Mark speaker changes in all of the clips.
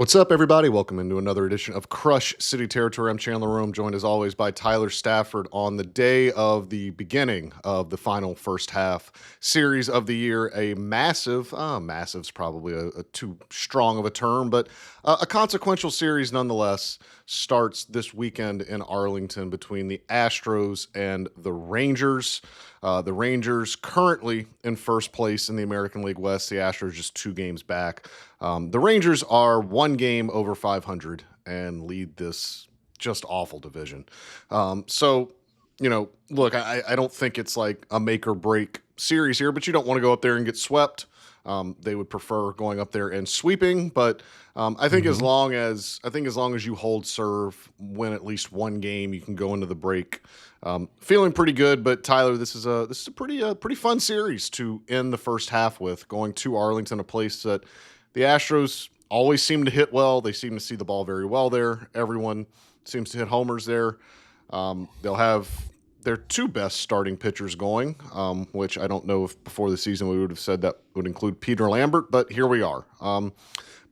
Speaker 1: What's up, everybody? Welcome into another edition of Crush City Territory. I'm Chandler Rome, joined as always by Tyler Stafford on the day of the beginning of the final first half series of the year. A massive's probably a too strong of a term, but a consequential series nonetheless starts this weekend in Arlington between the Astros and the Rangers. The Rangers currently in first place in the American League West. The Astros just 2 games back. The Rangers are 1 game over 500 and lead this just awful division. Look, I don't think it's like a make or break series here, but you don't want to go up there and get swept. They would prefer going up there and sweeping, but I think as
Speaker 2: Mhm.
Speaker 1: long as you hold serve, win at least 1 game, you can go into the break feeling pretty good. But Tyler, this is a pretty fun series to end the first half with, going to Arlington, a place that the Astros always seem to hit well. They seem to see the ball very well there. Everyone seems to hit homers there. They'll have their 2 best starting pitchers going, which I don't know if before the season we would have said that would include Peter Lambert, but here we are.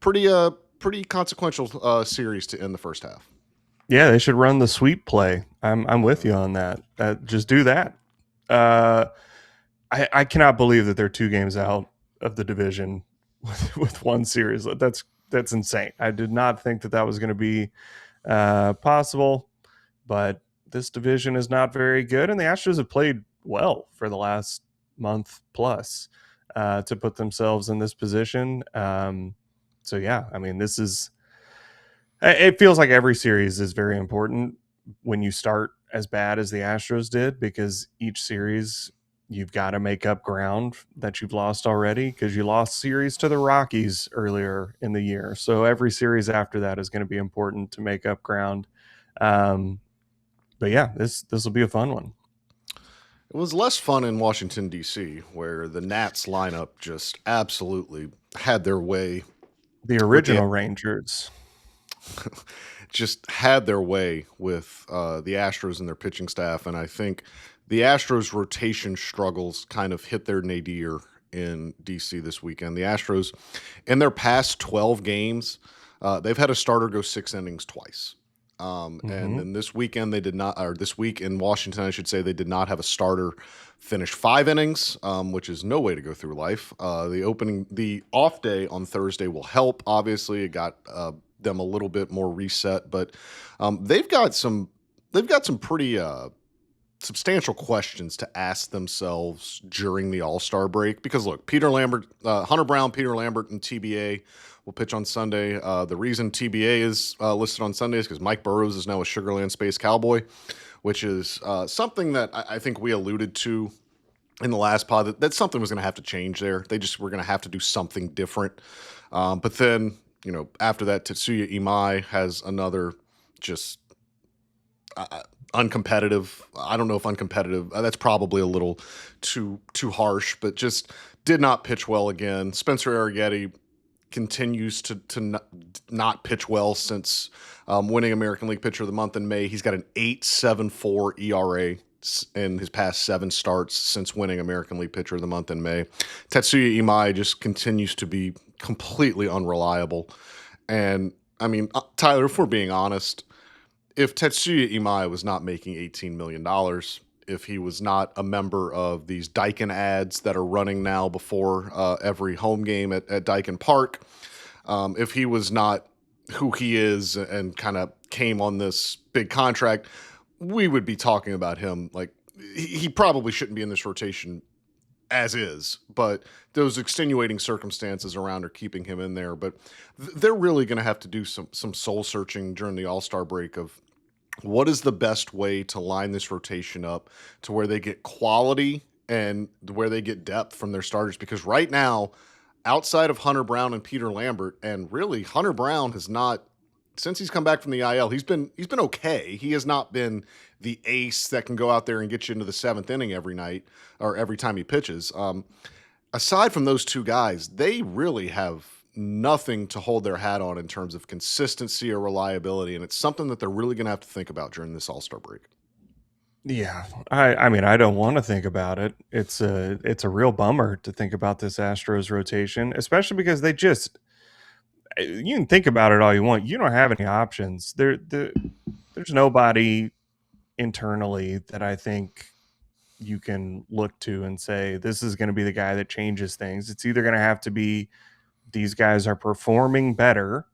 Speaker 1: Pretty consequential series to end the first half.
Speaker 2: Yeah, they should run the sweep play. I'm with you on that. Just do that. Uh, I cannot believe that they're 2 games out of the division with one series. That's insane. I did not think that was going to be possible, but this division is not very good, and the Astros have played well for the last month plus to put themselves in this position. So yeah, I mean, this is. It feels like every series is very important when you start as bad as the Astros did, because each series you've got to make up ground that you've lost already, because you lost series to the Rockies earlier in the year. So every series after that is going to be important to make up ground. But yeah, this will be a fun one.
Speaker 1: It was less fun in Washington, D.C., where the Nats lineup just absolutely had their way
Speaker 2: The
Speaker 1: with the
Speaker 2: original Rangers.
Speaker 1: just had their way with the Astros and their pitching staff. And I think the Astros rotation struggles kind of hit their nadir in DC this weekend. The Astros, in their past 12 games, they've had a starter go 6 innings twice. And
Speaker 2: Mm-hmm.
Speaker 1: then this weekend, they did not, or this week in Washington, I should say, they did not have a starter finish 5 innings, which is no way to go through life. The off day on Thursday will help. Obviously, it got them a little bit more reset, but they've got some pretty substantial questions to ask themselves during the All-Star break. Because look, Peter Lambert, Hunter Brown, Peter Lambert, and TBA will pitch on Sunday. The reason TBA is listed on Sunday is because Mike Burrows is now a Sugarland Space Cowboy, which is something that I think we alluded to in the last pod, that something was going to have to change there. They just were going to have to do something different. But then, after that, Tatsuya Imai has another just uncompetitive. I don't know if uncompetitive. That's probably a little too harsh, but just did not pitch well again. Spencer Arrighetti continues to not pitch well since winning American League Pitcher of the Month in May. He's got an 8.74 ERA in his past 7 starts since winning American League Pitcher of the Month in May. Tatsuya Imai just continues to be completely unreliable. And I mean, Tyler, if we're being honest, if Tetsuya Imai was not making $18 million, if he was not a member of these Daikin ads that are running now before every home game at Daikin Park, if he was not who he is and kind of came on this big contract, we would be talking about him like he probably shouldn't be in this rotation as is, but those extenuating circumstances around are keeping him in there. But they're really going to have to do some soul searching during the All-Star break of what is the best way to line this rotation up to where they get quality and where they get depth from their starters. Because right now, outside of Hunter Brown and Peter Lambert, and really Hunter Brown has not, since he's come back from the IL, he's been okay. He has not been the ace that can go out there and get you into the 7th inning every night or every time he pitches. Aside from those 2 guys, they really have nothing to hold their hat on in terms of consistency or reliability, and it's something that they're really going to have to think about during this All-Star break.
Speaker 2: Yeah, I mean, I don't want to think about it. It's a real bummer to think about this Astros rotation, especially because you can think about it all you want. You don't have any options. There's nobody internally that I think you can look to and say this is going to be the guy that changes things. It's either going to have to be these guys are performing better,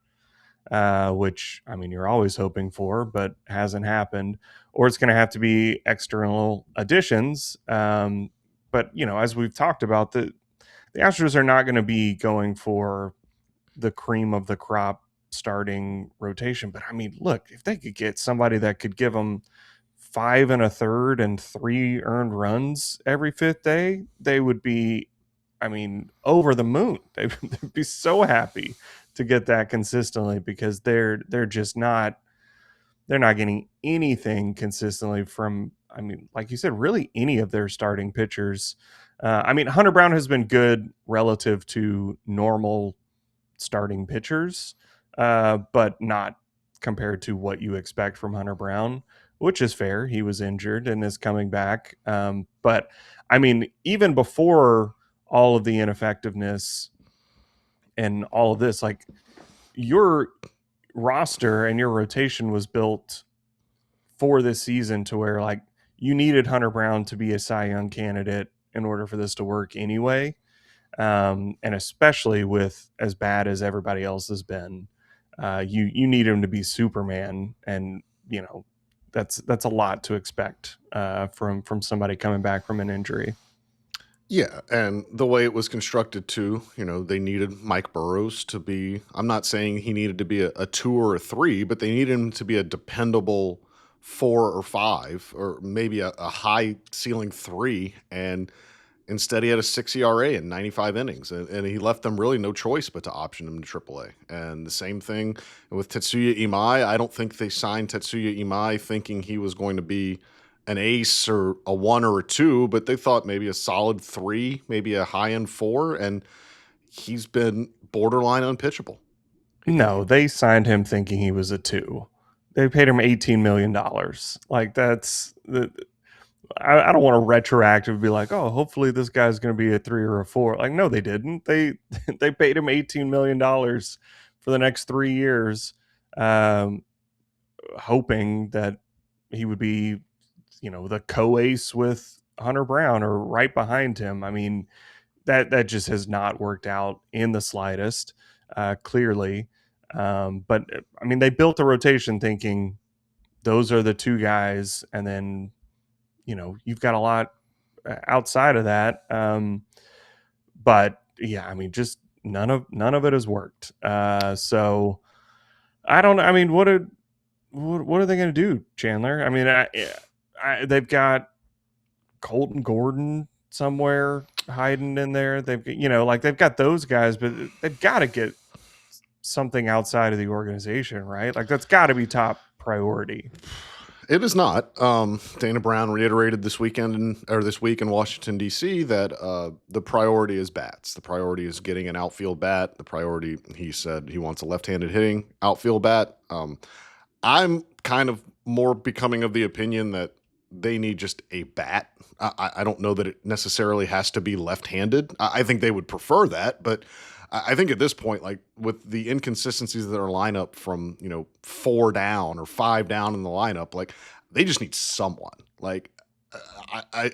Speaker 2: which I mean you're always hoping for, but hasn't happened, or it's going to have to be external additions. But as we've talked about, the Astros are not going to be going for the cream of the crop starting rotation. But I mean, look, if they could get somebody that could give them 5 1/3 and 3 earned runs every fifth day, they would be, I mean, over the moon. They'd be so happy to get that consistently because they're just not they're not getting anything consistently from, I mean, like you said, really any of their starting pitchers. I mean, Hunter Brown has been good relative to normal starting pitchers, but not compared to what you expect from Hunter Brown, which is fair. He was injured and is coming back. But I mean, even before all of the ineffectiveness and all of this, like your roster and your rotation was built for this season to where like you needed Hunter Brown to be a Cy Young candidate in order for this to work anyway. And especially with as bad as everybody else has been, you need him to be Superman, and that's a lot to expect from somebody coming back from an injury.
Speaker 1: Yeah, and the way it was constructed too, they needed Mike Burrows to be. I'm not saying he needed to be a 2 or a 3, but they needed him to be a dependable 4 or 5, or maybe a high ceiling 3. And instead, he had a 6 ERA in 95 innings, and he left them really no choice but to option him to AAA. And the same thing with Tatsuya Imai. I don't think they signed Tatsuya Imai thinking he was going to be an ace or a 1 or a 2, but they thought maybe a solid 3, maybe a high end 4, and he's been borderline unpitchable.
Speaker 2: No, they signed him thinking he was a 2. They paid him $18 million. Like that's the. I don't want to retroactive be like, oh, hopefully this guy's going to be a 3 or a 4. Like, no, they didn't. They paid him $18 million for the next 3 years, um, hoping that he would be, the co-ace with Hunter Brown or right behind him. I mean, that just has not worked out in the slightest, clearly. But I mean, they built a rotation thinking those are the two guys, and then you've got a lot outside of that. But yeah, I mean, just none of it has worked. So I don't. I mean, what are they going to do, Chandler? I mean, they've got Colton Gordon somewhere hiding in there. They've got those guys, but they've got to get something outside of the organization, right? Like that's got to be top priority.
Speaker 1: It is not. Dana Brown reiterated this week in Washington D.C. that the priority is bats. The priority is getting an outfield bat. The priority, he said, he wants a left-handed hitting outfield bat. I'm kind of more becoming of the opinion that they need just a bat. I don't know that it necessarily has to be left-handed. I think they would prefer that, but I think at this point, like with the inconsistencies that are lineup from 4 down or 5 down in the lineup, like they just need someone. Like I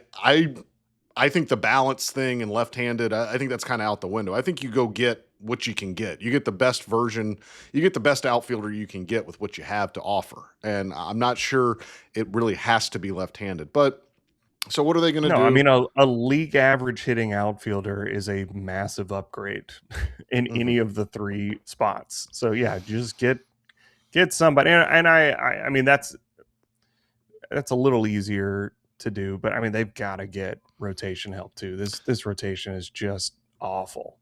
Speaker 1: think the balance thing and left-handed, I think that's kind of out the window. I think you go get what you can get. You get the best version. You get the best outfielder you can get with what you have to offer. And I'm not sure it really has to be left-handed, but. So what are they going to do?
Speaker 2: No, I mean a league average hitting outfielder is a massive upgrade in any of the 3 spots. So yeah, just get somebody, and I mean that's a little easier to do, but I mean they've got to get rotation help too. This rotation is just awful.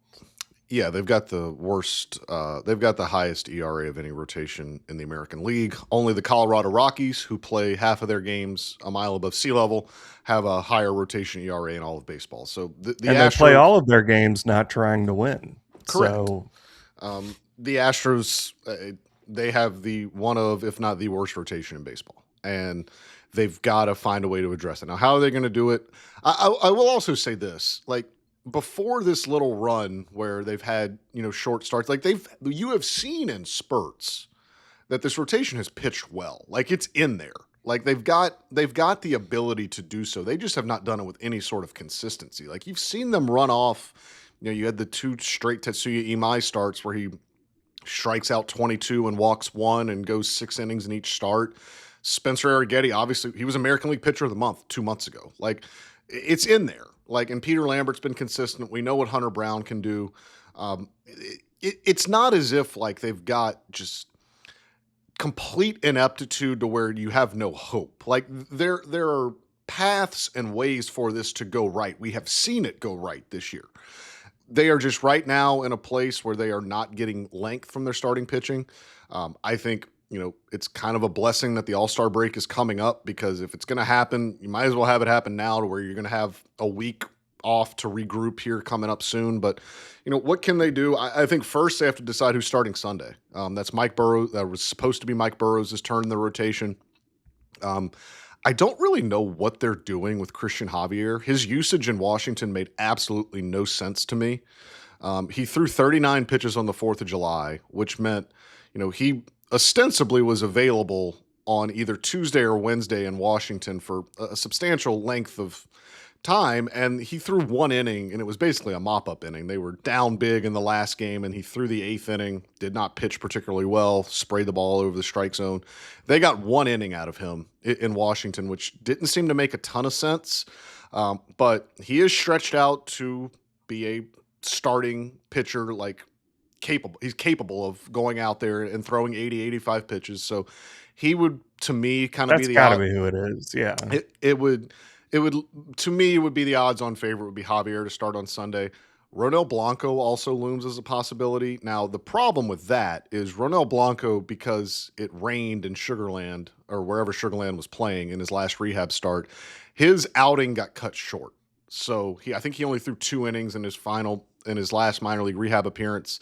Speaker 1: Yeah, they've got the worst. They've got the highest ERA of any rotation in the American League. Only the Colorado Rockies, who play half of their games a mile above sea level, have a higher rotation ERA in all of baseball. So the
Speaker 2: and
Speaker 1: Astros
Speaker 2: they play all of their games not trying to win.
Speaker 1: Correct.
Speaker 2: So
Speaker 1: the Astros, they have the one of, if not the worst rotation in baseball, and they've got to find a way to address it. Now, how are they going to do it? I will also say this: like before this little run where they've had, short starts, like you have seen in spurts that this rotation has pitched well. Like it's in there. Like they've got the ability to do so. They just have not done it with any sort of consistency. Like you've seen them run off. You had the two straight Tatsuya Imai starts where he strikes out 22 and walks one and goes 6 innings in each start. Spencer Arrighetti, obviously, he was American League Pitcher of the Month 2 months ago. Like, it's in there. Like, and Peter Lambert's been consistent. We know what Hunter Brown can do. It's not as if like they've got just complete ineptitude to where you have no hope. Like there are paths and ways for this to go right. We have seen it go right this year. They are just right now in a place where they are not getting length from their starting pitching. I think, it's kind of a blessing that the All-Star break is coming up, because if it's going to happen, you might as well have it happen now, to where you're going to have a week off to regroup here coming up soon. But, what can they do? I think first they have to decide who's starting Sunday. That's Mike Burrows. That was supposed to be Mike Burrows' turn in the rotation. I don't really know what they're doing with Christian Javier. His usage in Washington made absolutely no sense to me. He threw 39 pitches on the 4th of July, which meant, he ostensibly was available on either Tuesday or Wednesday in Washington for a substantial length of time. And he threw 1 inning, and it was basically a mop-up inning. They were down big in the last game, and he threw the 8th inning, did not pitch particularly well, sprayed the ball over the strike zone. They got 1 inning out of him in Washington, which didn't seem to make a ton of sense. But he is stretched out to be a starting pitcher, like he's capable of going out there and throwing 80, 85 pitches. So he would, to me, kind of be
Speaker 2: That's
Speaker 1: the
Speaker 2: got to
Speaker 1: odd.
Speaker 2: be who it is. Yeah.
Speaker 1: It would to me, it would be the odds on favorite would be Javier to start on Sunday. Ronel Blanco also looms as a possibility. Now, the problem with that is Ronel Blanco, because it rained in Sugarland, or wherever Sugarland was playing in his last rehab start, his outing got cut short. So I think he only threw 2 innings in his last minor league rehab appearance.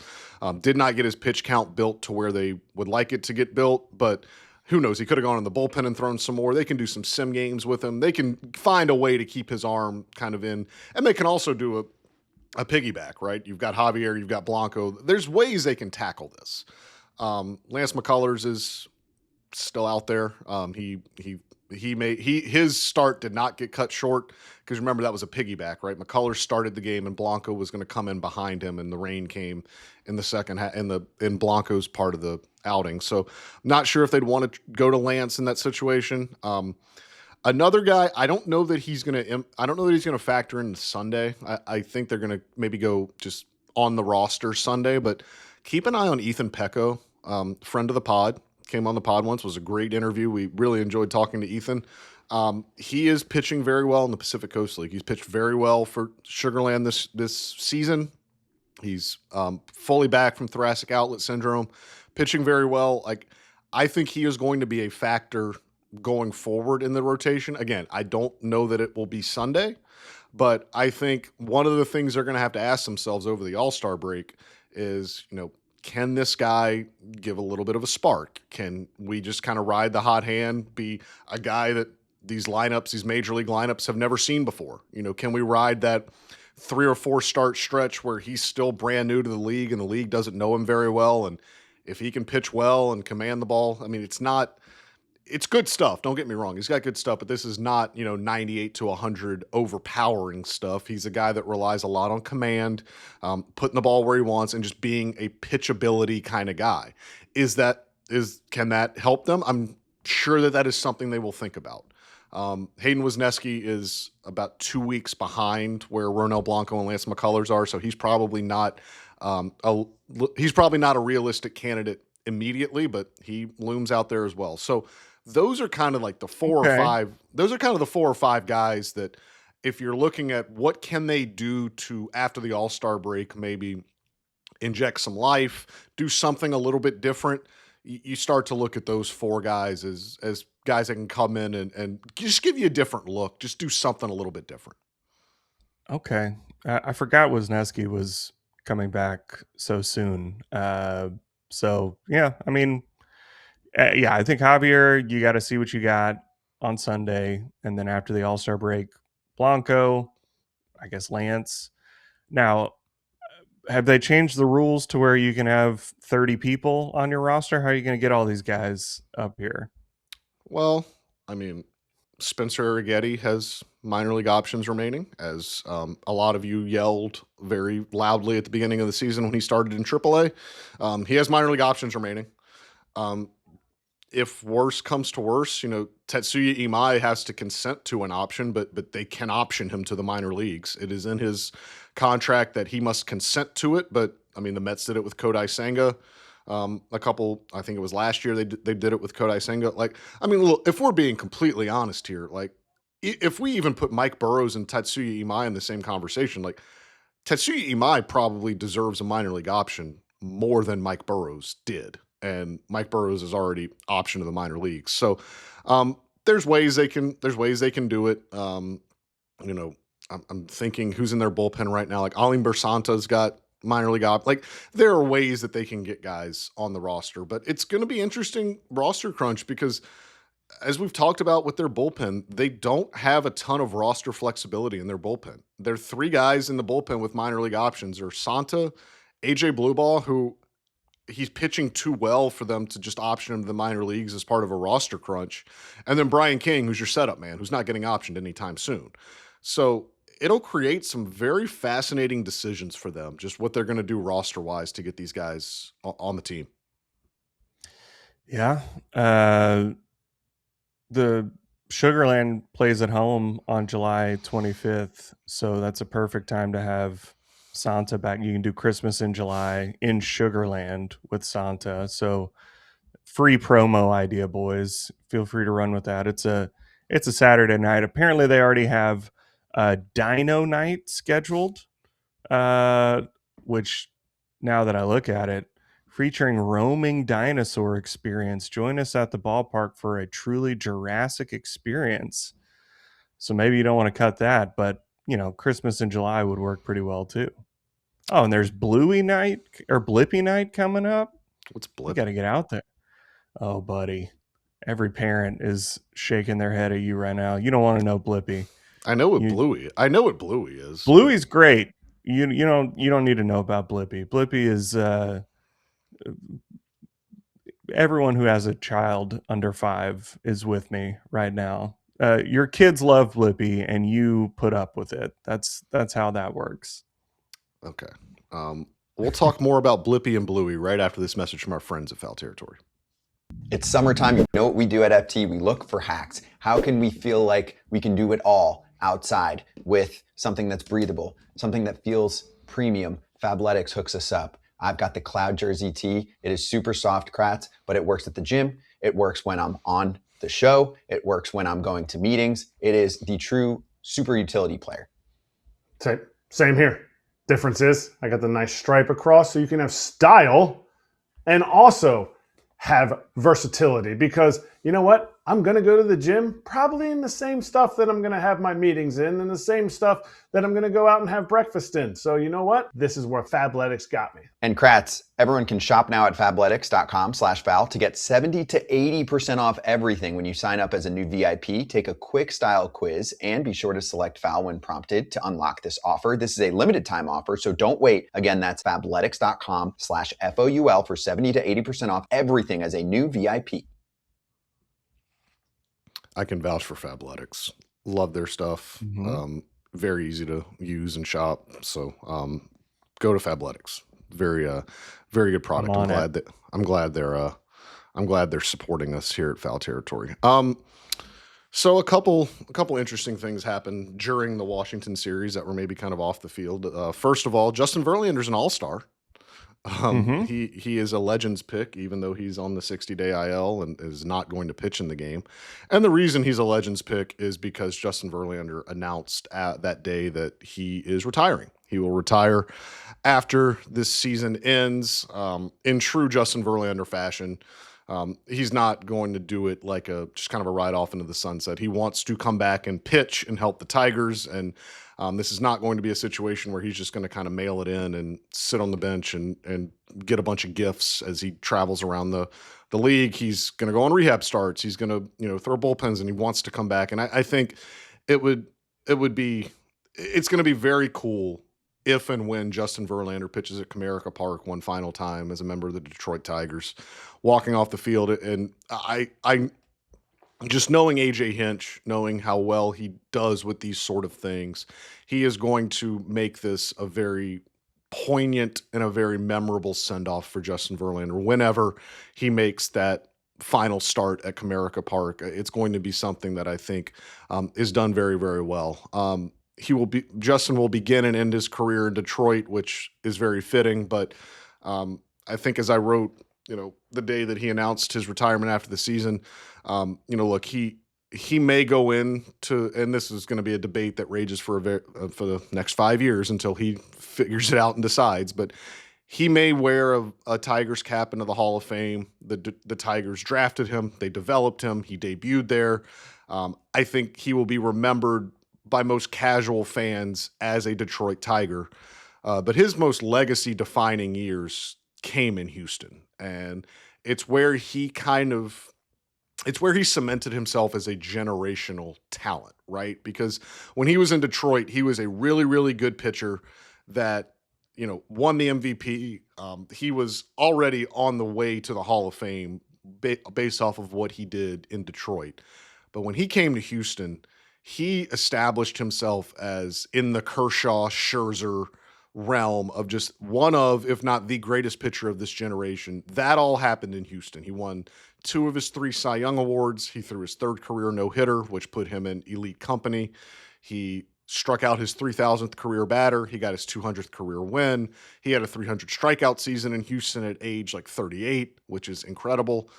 Speaker 1: Did not get his pitch count built to where they would like it to get built, but who knows? He could have gone in the bullpen and thrown some more. They can do some sim games with him. They can find a way to keep his arm kind of in, and they can also do a piggyback, right? You've got Javier, you've got Blanco. There's ways they can tackle this. Lance McCullers is still out there. His start did not get cut short, because remember, that was a piggyback, right? McCullers started the game and Blanco was going to come in behind him, and the rain came in the second in Blanco's part of the outing. So I'm not sure if they'd want to go to Lance in that situation. Another guy, I don't know that he's going to factor in Sunday. I think they're going to maybe go just on the roster Sunday, but keep an eye on Ethan Pecco, friend of the pod, came on the pod once, was a great interview. We really enjoyed talking to Ethan. He is pitching very well in the Pacific Coast League. He's pitched very well for Sugarland this season. He's fully back from thoracic outlet syndrome, pitching very well. Like, I think he is going to be a factor going forward in the rotation. Again, I don't know that it will be Sunday, but I think one of the things they're going to have to ask themselves over the All-Star break is, can this guy give a little bit of a spark? Can we just kind of ride the hot hand, be a guy that these major league lineups have never seen before? Can we ride that 3 or 4 start stretch where he's still brand new to the league and the league doesn't know him very well? And if he can pitch well and command the ball, I mean, it's good stuff. Don't get me wrong. He's got good stuff, but this is not, 98 to 100 overpowering stuff. He's a guy that relies a lot on command, putting the ball where he wants, and just being a pitchability kind of guy. Can that help them? I'm sure that is something they will think about. Hayden Wisniewski is about 2 weeks behind where Ronel Blanco and Lance McCullers are, so he's probably not a realistic candidate immediately, but he looms out there as well. So those are kind of like the four or
Speaker 2: Okay.
Speaker 1: five. Those are kind of the 4 or 5 guys that, if you're looking at what can they do to, after the All-Star break, maybe inject some life, do something a little bit different, you start to look at those 4 guys as guys that can come in and just give you a different look, just do something a little bit different.
Speaker 2: Okay. I forgot Wisniewski was coming back so soon. So yeah, I mean, yeah, I think Javier, you got to see what you got on Sunday, and then after the All-Star break, Blanco, I guess Lance. Now, have they changed the rules to where you can have 30 people on your roster? How are you going to get all these guys up here?
Speaker 1: Well, I mean, Spencer Arrighetti has minor league options remaining, as a lot of you yelled very loudly at the beginning of the season when he started in AAA. He has minor league options remaining. Um, if worse comes to worse, Tatsuya Imai has to consent to an option, but they can option him to the minor leagues. It is in his contract that he must consent to it. But I mean, the Mets did it with Kodai Senga. I think it was last year they did it with Kodai Senga. Like, I mean, look, if we're being completely honest here, like if we even put Mike Burrows and Tatsuya Imai in the same conversation, like Tatsuya Imai probably deserves a minor league option more than Mike Burrows did, and Mike Burrows is already optioned to the minor leagues. So there's ways they can do it. You know, I'm thinking who's in their bullpen right now. Like Alim Bersanta's got minor league Like there are ways that they can get guys on the roster, but it's going to be interesting roster crunch because as we've talked about with their bullpen, they don't have a ton of roster flexibility in their bullpen. There are three guys in the bullpen with minor league options. Are Santa, AJ Blueball, who he's pitching too well for them to just option him to the minor leagues as part of a roster crunch, and then Brian King, who's your setup man, who's not getting optioned anytime soon. So it'll create some very fascinating decisions for them, just what they're going to do roster wise to get these guys on the team.
Speaker 2: Yeah. The Sugarland plays at home on July 25th, so that's a perfect time to have Santa back. You can do Christmas in July in Sugarland with Santa. So free promo idea, boys. Feel free to run with that. It's a Saturday night. Apparently they already have a Dino night scheduled, which now that I look at it, featuring roaming dinosaur experience. Join us at the ballpark for a truly Jurassic experience. So maybe you don't want to cut that, but Christmas in July would work pretty well too. Oh, and there's Bluey night or Blippy night coming up.
Speaker 1: What's
Speaker 2: We
Speaker 1: Blip?
Speaker 2: got to get out there. Oh, buddy. Every parent is shaking their head at you right now. You don't want to know Blippy.
Speaker 1: I know what Bluey. I know what Bluey is.
Speaker 2: Bluey's great. You don't need to know about Blippy. Blippy is everyone who has a child under 5 is with me right now. Your kids love Blippy, and you put up with it. That's how that works.
Speaker 1: Okay. We'll talk more about Blippy and Bluey right after this message from our friends at Foul Territory.
Speaker 3: It's summertime. You know what we do at FT? We look for hacks. How can we feel like we can do it all outside with something that's breathable, something that feels premium? Fabletics hooks us up. I've got the Cloud Jersey tee. It is super soft, Kratz, but it works at the gym. It works when I'm on the show. It works when I'm going to meetings. It is the true super utility player.
Speaker 4: Same here. Difference is I got the nice stripe across so you can have style and also have versatility, because you know what? I'm going to go to the gym probably in the same stuff that I'm going to have my meetings in and the same stuff that I'm going to go out and have breakfast in. So you know what? This is where Fabletics got me.
Speaker 3: And Kratz, everyone can shop now at fabletics.com/Val to get 70 to 80% off everything when you sign up as a new VIP. Take a quick style quiz and be sure to select Foul when prompted to unlock this offer. This is a limited time offer, so don't wait. Again, that's fabletics.com/FOUL for 70 to 80% off everything as a new VIP.
Speaker 1: I can vouch for Fabletics. Love their stuff.
Speaker 2: Mm-hmm.
Speaker 1: Very easy to use and shop. So go to Fabletics. Very good product. I'm glad they're supporting us here at Foul Territory. So a couple interesting things happened during the Washington series that were maybe kind of off the field. First of all, Justin Verlander's an all-star. He is a Legends pick, even though he's on the 60-day IL and is not going to pitch in the game. And the reason he's a Legends pick is because Justin Verlander announced that day that he is retiring. He will retire after this season ends. In true Justin Verlander fashion, he's not going to do it like just kind of a ride off into the sunset. He wants to come back and pitch and help the Tigers, and this is not going to be a situation where he's just going to kind of mail it in and sit on the bench and get a bunch of gifts as he travels around the league. He's going to go on rehab starts. He's going to throw bullpens, and he wants to come back. And I think it's going to be very cool if and when Justin Verlander pitches at Comerica Park one final time as a member of the Detroit Tigers, walking off the field. And I just knowing AJ Hinch, knowing how well he does with these sort of things, he is going to make this a very poignant and a very memorable send-off for Justin Verlander whenever he makes that final start at Comerica Park. It's going to be something that I think is done very, very well. Justin will begin and end his career in Detroit, which is very fitting. But I think, as I wrote, the day that he announced his retirement after the season, look, he may go into, and this is going to be a debate that rages for the next 5 years until he figures it out and decides, but he may wear a Tigers cap into the Hall of Fame. The Tigers drafted him. They developed him. He debuted there. I think he will be remembered by most casual fans as a Detroit Tiger. But his most legacy-defining years came in Houston. And it's where he cemented himself as a generational talent, right? Because when he was in Detroit, he was a really, really good pitcher that, won the MVP. He was already on the way to the Hall of Fame based off of what he did in Detroit. But when he came to Houston, he established himself as in the Kershaw, Scherzer realm of just one of, if not the greatest pitcher of this generation. That all happened in Houston. He won 2 of his 3 Cy Young Awards. He threw his 3rd career no-hitter, which put him in elite company. He struck out his 3,000th career batter. He got his 200th career win. He had a 300 strikeout season in Houston at age 38, which is incredible.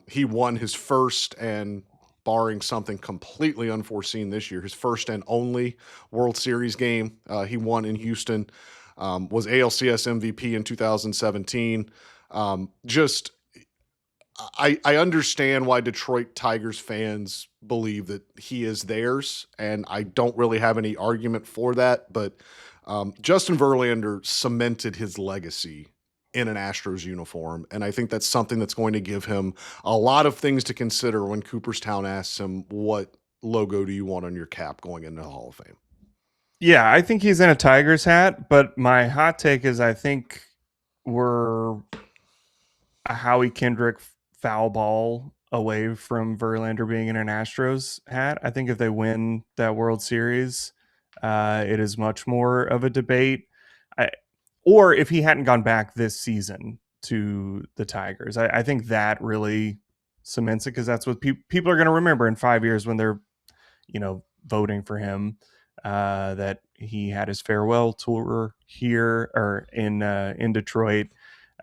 Speaker 1: He won his first, and barring something completely unforeseen this year, his first and only World Series game he won in Houston. Was ALCS MVP in 2017. I understand why Detroit Tigers fans believe that he is theirs, and I don't really have any argument for that. But Justin Verlander cemented his legacy in an Astros uniform, and I think that's something that's going to give him a lot of things to consider when Cooperstown asks him, what logo do you want on your cap going into the Hall of Fame?
Speaker 2: Yeah, I think he's in a Tigers hat, but my hot take is I think we're a Howie Kendrick foul ball away from Verlander being in an Astros hat. I think if they win that World Series, it is much more of a debate. Or if he hadn't gone back this season to the Tigers, I think that really cements it, because that's what people are going to remember in 5 years when they're, voting for him. That he had his farewell tour here or in Detroit.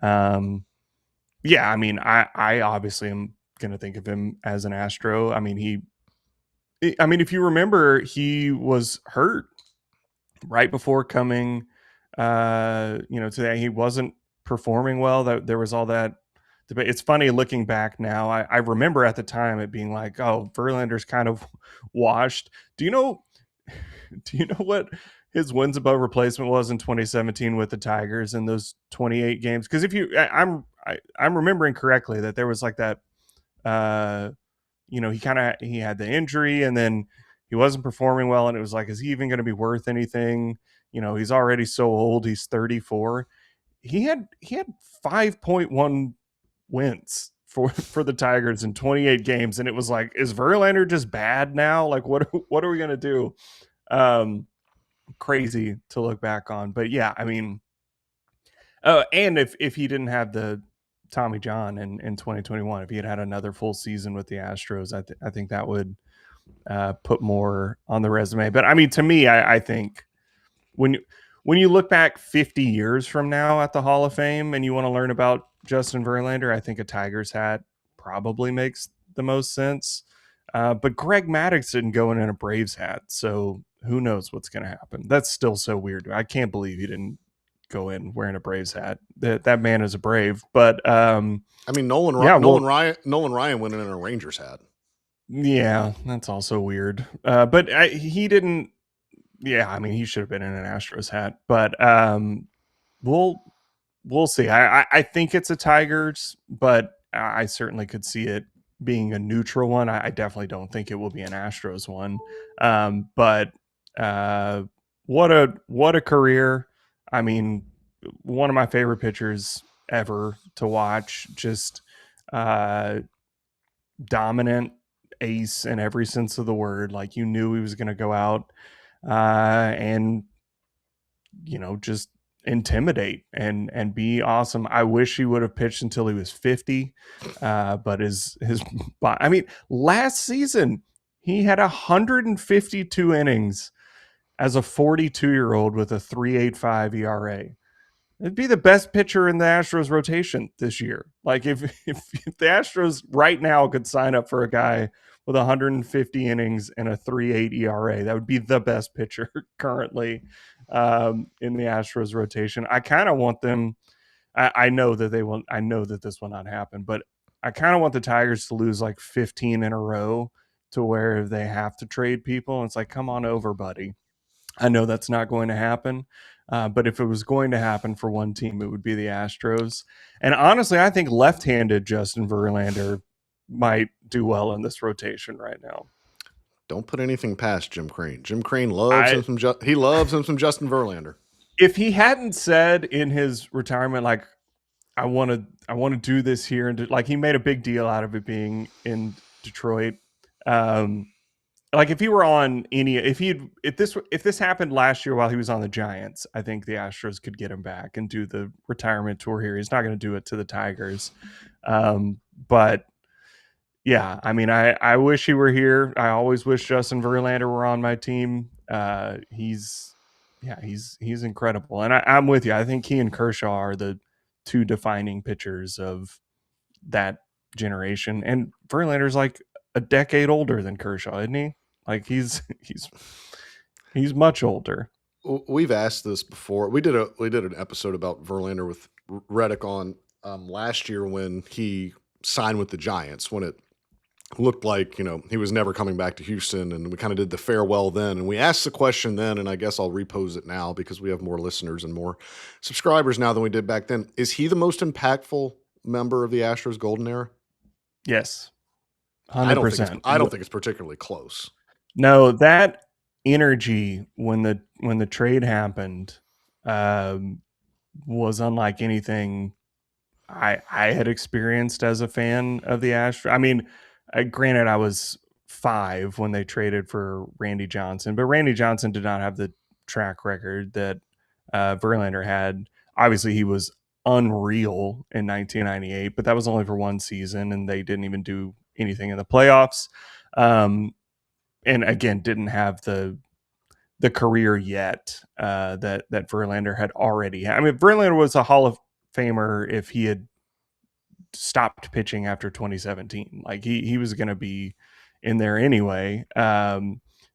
Speaker 2: Yeah, I mean, I obviously am going to think of him as an Astro. I mean, if you remember, he was hurt right before coming, today. He wasn't performing well. That there was all that debate. It's funny looking back now. I remember at the time it being like, oh, Verlander's kind of washed. Do you know what his wins above replacement was in 2017 with the Tigers in those 28 games? Because I'm remembering correctly that there was like that, he had the injury and then he wasn't performing well, and it was like, is he even going to be worth anything? He's already so old. He's 34. He had 5.1 wins for the Tigers in 28 games, and it was like, is Verlander just bad now? Like, what are we going to do? Crazy to look back on. But yeah, I mean, and if he didn't have the Tommy John in 2021, if he had another full season with the Astros, I think that would put more on the resume. But I mean, to me, I think when you look back 50 years from now at the Hall of Fame and you want to learn about Justin Verlander, I think a Tigers hat probably makes the most sense. But Greg Maddux didn't go in a Braves hat, so who knows what's going to happen. That's still so weird. I can't believe he didn't go in wearing a Braves hat. That man is a Brave. But I
Speaker 1: mean, Nolan Ryan went in a Rangers hat.
Speaker 2: Yeah, that's also weird. But he didn't. Yeah, I mean, he should have been in an Astros hat. But we'll see. I think it's a Tigers, but I certainly could see it being a neutral one. I definitely don't think it will be an Astros one. But what a career. I mean, one of my favorite pitchers ever to watch. Just dominant ace in every sense of the word. Like, you knew he was going to go out and just intimidate and be awesome. I wish he would have pitched until he was 50, but his I mean, last season he had 152 innings as a 42-year-old with a 3.85 ERA. It'd be the best pitcher in the Astros rotation this year. Like, if the Astros right now could sign up for a guy with 150 innings and a 3.8 ERA, that would be the best pitcher currently in the Astros rotation. I kind of want them. I know that they will. I know that this will not happen, but I kind of want the Tigers to lose like 15 in a row to where they have to trade people. It's like, come on over, buddy. I know that's not going to happen. But if it was going to happen for one team, it would be the Astros. And honestly, I think left-handed Justin Verlander might do well in this rotation right now.
Speaker 1: Don't put anything past Jim Crane. Jim Crane loves him some Justin Verlander.
Speaker 2: If he hadn't said in his retirement, like, I want to do this here, and like, he made a big deal out of it being in Detroit. Like, if he were on if this happened last year while he was on the Giants, I think the Astros could get him back and do the retirement tour here. He's not going to do it to the Tigers. But yeah, I mean, I wish he were here. I always wish Justin Verlander were on my team. He's incredible. And I'm with you. I think he and Kershaw are the two defining pitchers of that generation. And Verlander's like a decade older than Kershaw, isn't he? Like, he's much older.
Speaker 1: We've asked this before. We did an episode about Verlander with Reddick on last year when he signed with the Giants, when it looked like he was never coming back to Houston, and we kind of did the farewell then. And we asked the question then, and I guess I'll repose it now because we have more listeners and more subscribers now than we did back then. Is he the most impactful member of the Astros golden era?
Speaker 2: Yes. 100%.
Speaker 1: I don't think it's particularly close.
Speaker 2: No, that energy when the trade happened was unlike anything I had experienced as a fan of the Astros. I mean, granted, I was 5 when they traded for Randy Johnson, but Randy Johnson did not have the track record that Verlander had. Obviously, he was unreal in 1998, but that was only for one season, and they didn't even do anything in the playoffs. And again, didn't have the career yet that Verlander had already had. I mean, Verlander was a Hall of Famer if he had stopped pitching after 2017. Like, he was going to be in there anyway.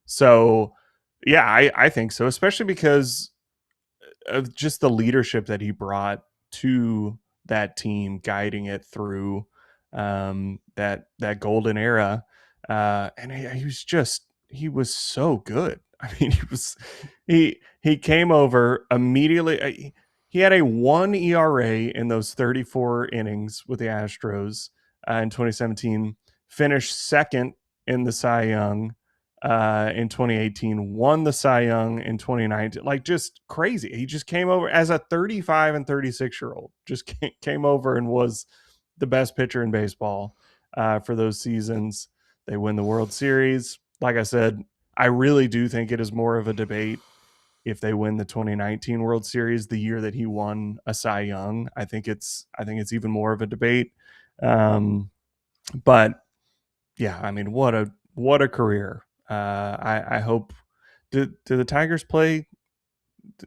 Speaker 2: So yeah, I think so, especially because of just the leadership that he brought to that team, guiding it through that golden era. And he was so good. I mean, he came over immediately. He had a 1 ERA in those 34 innings with the Astros in 2017, finished second in the Cy Young in 2018, won the Cy Young in 2019. Like, just crazy. He just came over as a 35 and 36-year-old, just came over and was the best pitcher in baseball for those seasons. They win the World Series. Like I said, I really do think it is more of a debate if they win the 2019 World Series, the year that he won a Cy Young. I think it's even more of a debate. But yeah, I mean, what a career. I hope. Do the Tigers play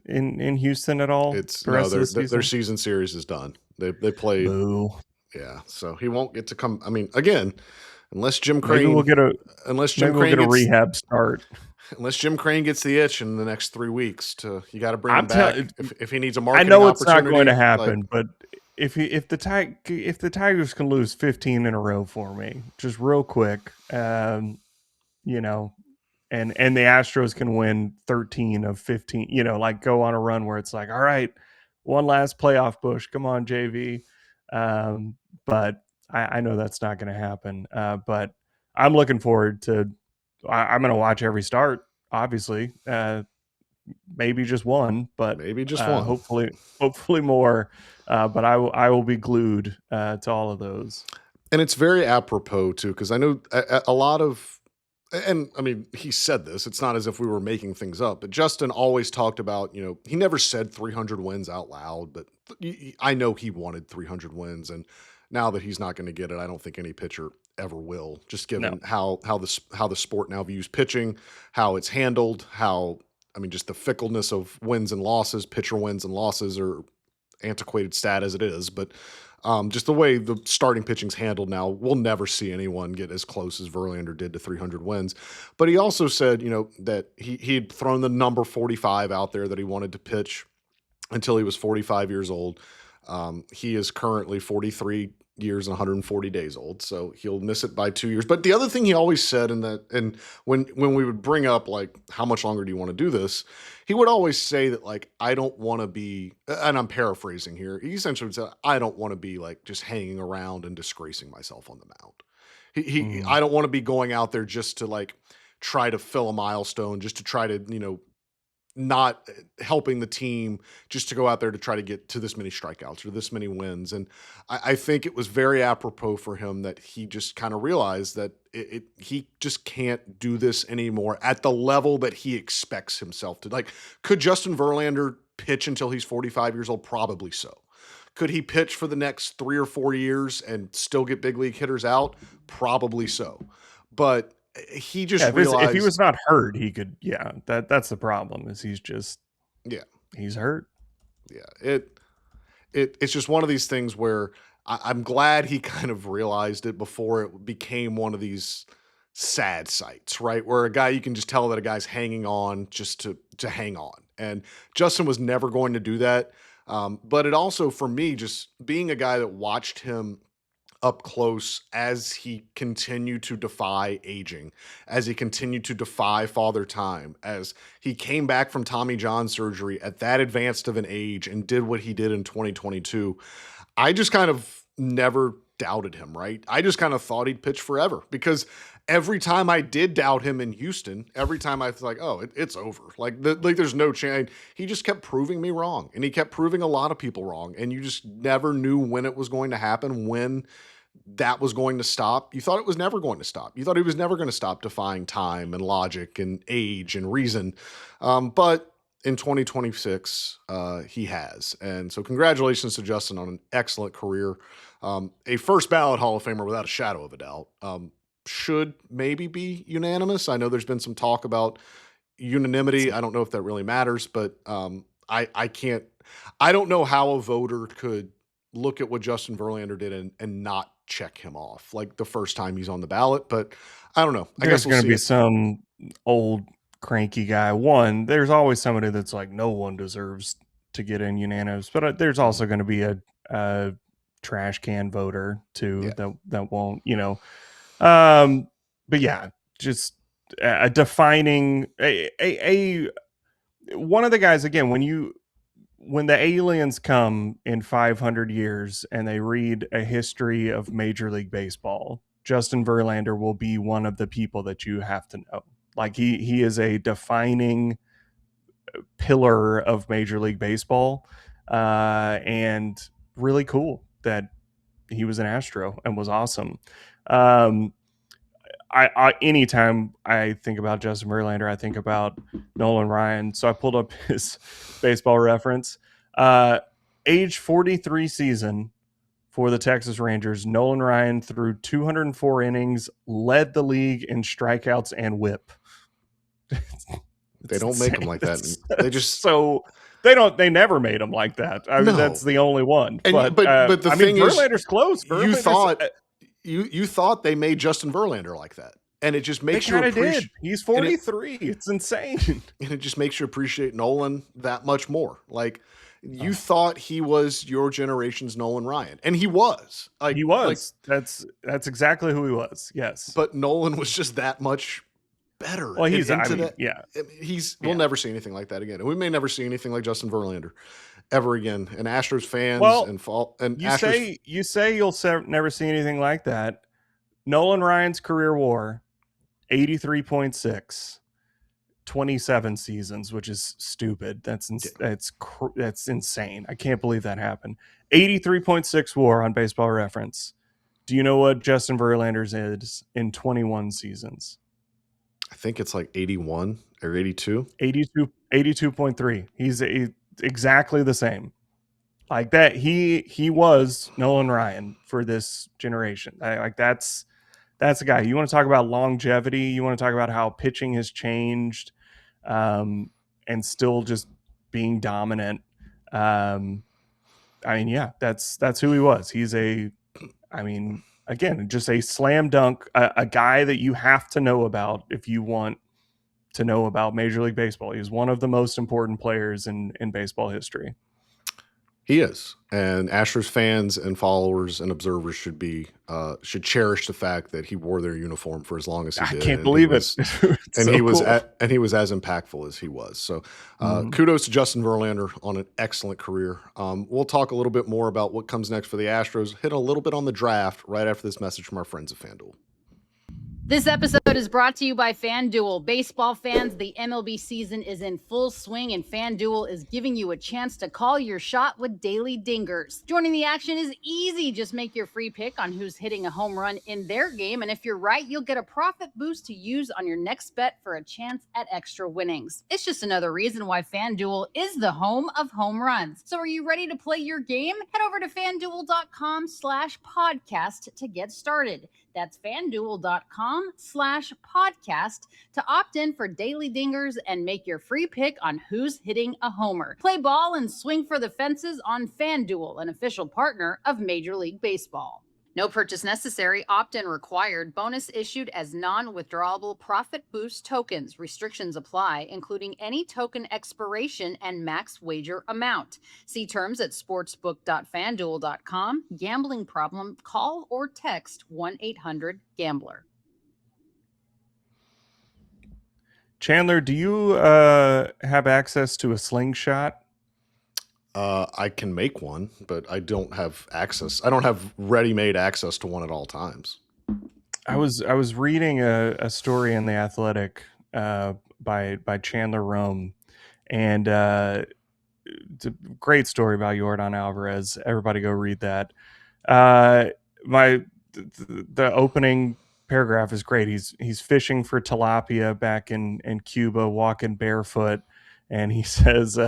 Speaker 2: in Houston at all?
Speaker 1: Their season series is done. They play.
Speaker 2: Boo.
Speaker 1: Yeah, so he won't get to come. I mean, again, unless Jim Crane,
Speaker 2: maybe we'll get a rehab start.
Speaker 1: Unless Jim Crane gets the itch in the next 3 weeks, you got to bring him back. If he needs a marketing
Speaker 2: opportunity. I know it's not going to happen,
Speaker 1: like,
Speaker 2: but if the Tigers can lose 15 in a row for me, just real quick, and the Astros can win 13 of 15, like go on a run where it's like, all right, one last playoff push. Come on, JV. But I know that's not going to happen. But I'm looking forward to. I'm going to watch every start, obviously. maybe just one, but
Speaker 1: Maybe just one.
Speaker 2: hopefully more. But I will be glued to all of those.
Speaker 1: And it's very apropos too, because I know a lot of, and I mean, he said this. It's not as if we were making things up, but Justin always talked about, he never said 300 wins out loud, but I know he wanted 300 wins, and now that he's not going to get it, I don't think any pitcher ever will. Just given how the sport now views pitching, how it's handled, just the fickleness of wins and losses. Pitcher wins and losses are antiquated stat as it is, but just the way the starting pitching's handled now, we'll never see anyone get as close as Verlander did to 300 wins. But he also said, that he'd thrown the number 45 out there that he wanted to pitch until he was 45 years old. He is currently 43 years and 140 days old, so he'll miss it by 2 years. But the other thing he always said, and when we would bring up like, how much longer do you want to do this, he would always say that, like, I don't want to be, and I'm paraphrasing here, he essentially would say, I don't want to be like just hanging around and disgracing myself on the mound. I don't want to be going out there just to like try to fill a milestone, just to try to not helping the team, just to go out there to try to get to this many strikeouts or this many wins. And I think it was very apropos for him that he just kind of realized that he just can't do this anymore at the level that he expects himself to. Like, could Justin Verlander pitch until he's 45 years old? Probably so. Could he pitch for the next 3 or 4 years and still get big league hitters out? Probably so. But he just realized
Speaker 2: if he was not hurt, he could. Yeah, that's the problem. Is he's hurt.
Speaker 1: Yeah, it's just one of these things where I'm glad he kind of realized it before it became one of these sad sights, right? Where a guy, you can just tell that a guy's hanging on just to hang on, and Justin was never going to do that. But it also, for me, just being a guy that watched him up close as he continued to defy aging, as he continued to defy father time, as he came back from Tommy John surgery at that advanced of an age and did what he did in 2022. I just kind of never doubted him, right? I just kind of thought he'd pitch forever, because every time I did doubt him in Houston, every time I was like, oh, it's over. Like there's no chance. He just kept proving me wrong, and he kept proving a lot of people wrong. And you just never knew when it was going to happen, when that was going to stop. You thought it was never going to stop. You thought he was never going to stop defying time and logic and age and reason. But in 2026, he has. And so congratulations to Justin on an excellent career. A first ballot Hall of Famer without a shadow of a doubt. Should maybe be unanimous. I know there's been some talk about unanimity. I don't know if that really matters, but I don't know how a voter could look at what Justin Verlander did and not check him off like the first time he's on the ballot. But I don't know. I guess
Speaker 2: there's going to be some old cranky guy. There's always somebody that's like, no one deserves to get in unanimous, but there's also going to be a trash can voter too, that won't, but yeah, just a defining a one of the guys, again, when the aliens come in 500 years and they read a history of Major League Baseball, Justin Verlander will be one of the people that you have to know. Like he is a defining pillar of Major League Baseball, and really cool that he was an Astro and was awesome. I anytime I think about Justin Verlander, I think about Nolan Ryan. So I pulled up his Baseball Reference. Age 43 season for the Texas Rangers, Nolan Ryan threw 204 innings, led the league in strikeouts and whip.
Speaker 1: They don't make them like that. They just
Speaker 2: they never made him like that. I mean, that's the only one.
Speaker 1: And, but the thing is,
Speaker 2: Verlander's close.
Speaker 1: You thought they made Justin Verlander like that, and it just makes you appreciate.
Speaker 2: He's 43. It's insane,
Speaker 1: and it just makes you appreciate Nolan that much more. Like you thought he was your generation's Nolan Ryan, and he was.
Speaker 2: He was. That's exactly who he was. Yes,
Speaker 1: but Nolan was just that much better.
Speaker 2: Well,
Speaker 1: We'll never see anything like that again, and we may never see anything like Justin Verlander ever again. And Astros fans
Speaker 2: you say you'll never see anything like that. Nolan Ryan's career WAR 83.6. 27 seasons, which is stupid. That's insane. I can't believe that happened. 83.6 WAR on Baseball Reference. Do you know what Justin Verlander's is in 21 seasons?
Speaker 1: I think it's like 81 or 82.
Speaker 2: 82.3. He's exactly the same. Like that, he was Nolan Ryan for this generation. That's a guy. You want to talk about longevity. You want to talk about how pitching has changed, and still just being dominant. I mean, yeah, that's who he was. He's again, just a slam dunk, a guy that you have to know about if you want to know about Major League Baseball. He's one of the most important players in baseball history.
Speaker 1: He is, and Astros fans and followers and observers should cherish the fact that he wore their uniform for as long as he did.
Speaker 2: I can't believe it.
Speaker 1: And he was as impactful as he was. So, kudos to Justin Verlander on an excellent career. We'll talk a little bit more about what comes next for the Astros. Hit a little bit on the draft right after this message from our friends at FanDuel.
Speaker 5: This episode is brought to you by FanDuel. Baseball fans, the MLB season is in full swing, and FanDuel is giving you a chance to call your shot with daily dingers. Joining the action is easy. Just make your free pick on who's hitting a home run in their game, and if you're right, you'll get a profit boost to use on your next bet for a chance at extra winnings. It's just another reason why FanDuel is the home of home runs. So are you ready to play your game? Head over to FanDuel.com/podcast to get started. That's FanDuel.com/podcast to opt in for daily dingers and make your free pick on who's hitting a homer. Play ball and swing for the fences on FanDuel, an official partner of Major League Baseball. No purchase necessary. Opt-in required. Bonus issued as non-withdrawable profit boost tokens. Restrictions apply, including any token expiration and max wager amount. See terms at sportsbook.fanduel.com. Gambling problem? Call or text 1-800-GAMBLER.
Speaker 2: Chandler, do you have access to a slingshot?
Speaker 1: I can make one, but I don't have access. I don't have ready-made access to one at all times.
Speaker 2: I was reading a story in The Athletic by Chandler Rome, and it's a great story about Yordan Alvarez. Everybody go read that. The opening paragraph is great. He's fishing for tilapia back in Cuba, walking barefoot, and he says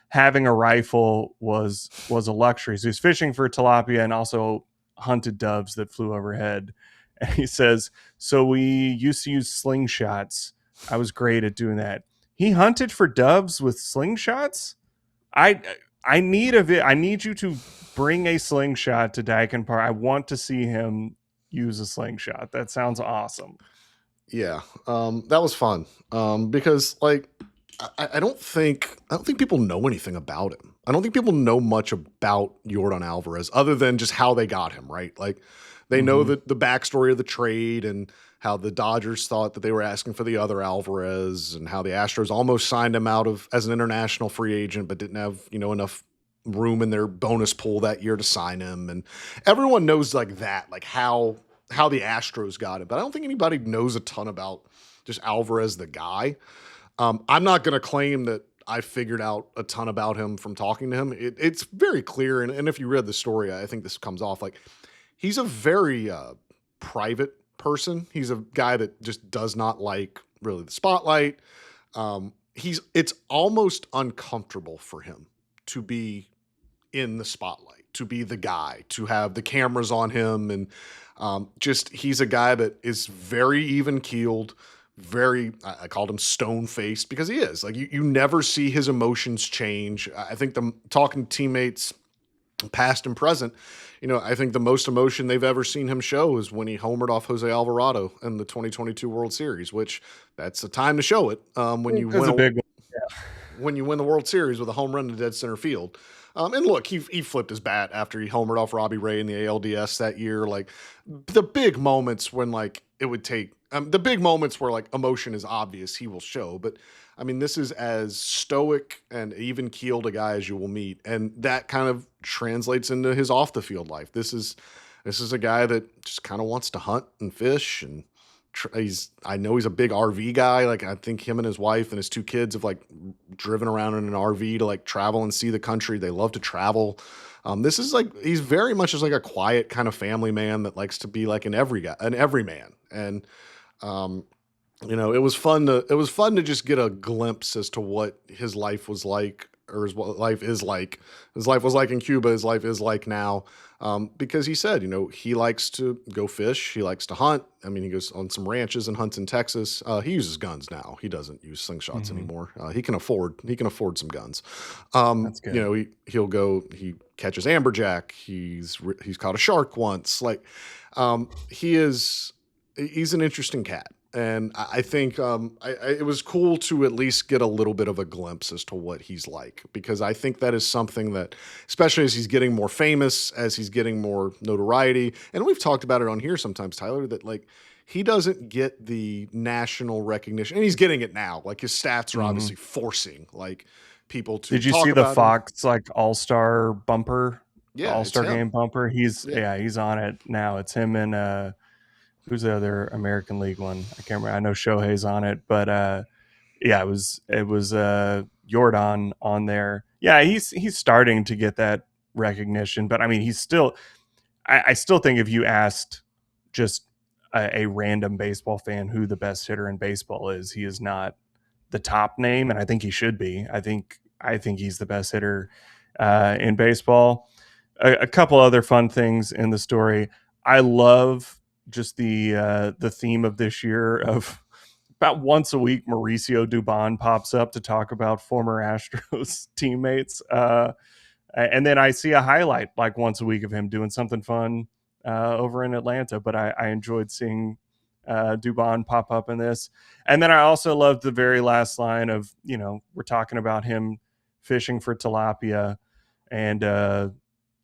Speaker 2: having a rifle was a luxury. So he's fishing for tilapia and also hunted doves that flew overhead. And he says, so we used to use slingshots. I was great at doing that. He hunted for doves with slingshots? I need you to bring a slingshot to Dyken Park. I want to see him use a slingshot. That sounds awesome.
Speaker 1: Yeah, that was fun because I don't think people know anything about him. I don't think people know much about Yordan Alvarez other than just how they got him, right? Like they know the backstory of the trade and how the Dodgers thought that they were asking for the other Alvarez and how the Astros almost signed him out as an international free agent but didn't have, enough room in their bonus pool that year to sign him. And everyone knows like that, like how the Astros got him. But I don't think anybody knows a ton about just Alvarez the guy. I'm not going to claim that I figured out a ton about him from talking to him. It's very clear, and if you read the story, I think this comes off like he's a very private person. He's a guy that just does not like really the spotlight. It's almost uncomfortable for him to be in the spotlight, to be the guy, to have the cameras on him, and he's a guy that is very even-keeled. I called him stone-faced because he is. Like you never see his emotions change. I think talking to teammates, past and present, I think the most emotion they've ever seen him show is when he homered off Jose Alvarado in the 2022 World Series, which that's the time to show it. When you win when you win the World Series with a home run to dead center field. And look, he flipped his bat after he homered off Robbie Ray in the ALDS that year. Like the big moments when it would take the big moments where emotion is obvious, he will show. But I mean, this is as stoic and even keeled a guy as you will meet, and that kind of translates into his off the field life. This is a guy that just kind of wants to hunt and fish and I know he's a big RV guy. Like I think him and his wife and his 2 kids have like driven around in an RV to like travel and see the country. They love to travel. This is like he's very much just like a quiet kind of family man that likes to be like an everyman. And it was fun to just get a glimpse as to what his life was like, or what life is like. His life was like in Cuba. His life is like now. Because he said, he likes to go fish. He likes to hunt. I mean, he goes on some ranches and hunts in Texas. He uses guns now. He doesn't use slingshots anymore. He can afford some guns.
Speaker 2: That's good.
Speaker 1: He'll go. He catches amberjack. He's caught a shark once. Like, he's an interesting cat. And I think it was cool to at least get a little bit of a glimpse as to what he's like, because I think that is something that, especially as he's getting more famous, as he's getting more notoriety, and we've talked about it on here sometimes, Tyler, that like he doesn't get the national recognition, and he's getting it now. Like his stats are obviously forcing like people to.
Speaker 2: Did you
Speaker 1: talk
Speaker 2: see the
Speaker 1: about him.
Speaker 2: Fox like All-Star bumper?
Speaker 1: Yeah,
Speaker 2: All-Star
Speaker 1: it's him.
Speaker 2: game bumper. He's on it now. It's him and who's the other American League one? I can't remember. I know Shohei's on it, but it was Yordan on there. Yeah, he's starting to get that recognition, but I mean, he's still. I still think if you asked just a random baseball fan who the best hitter in baseball is, he is not the top name, and I think he should be. I think he's the best hitter in baseball. A couple other fun things in the story. I love just the theme of this year of about once a week, Mauricio Dubon pops up to talk about former Astros teammates. And then I see a highlight like once a week of him doing something fun over in Atlanta. But I enjoyed seeing Dubon pop up in this. And then I also loved the very last line of, we're talking about him fishing for tilapia, and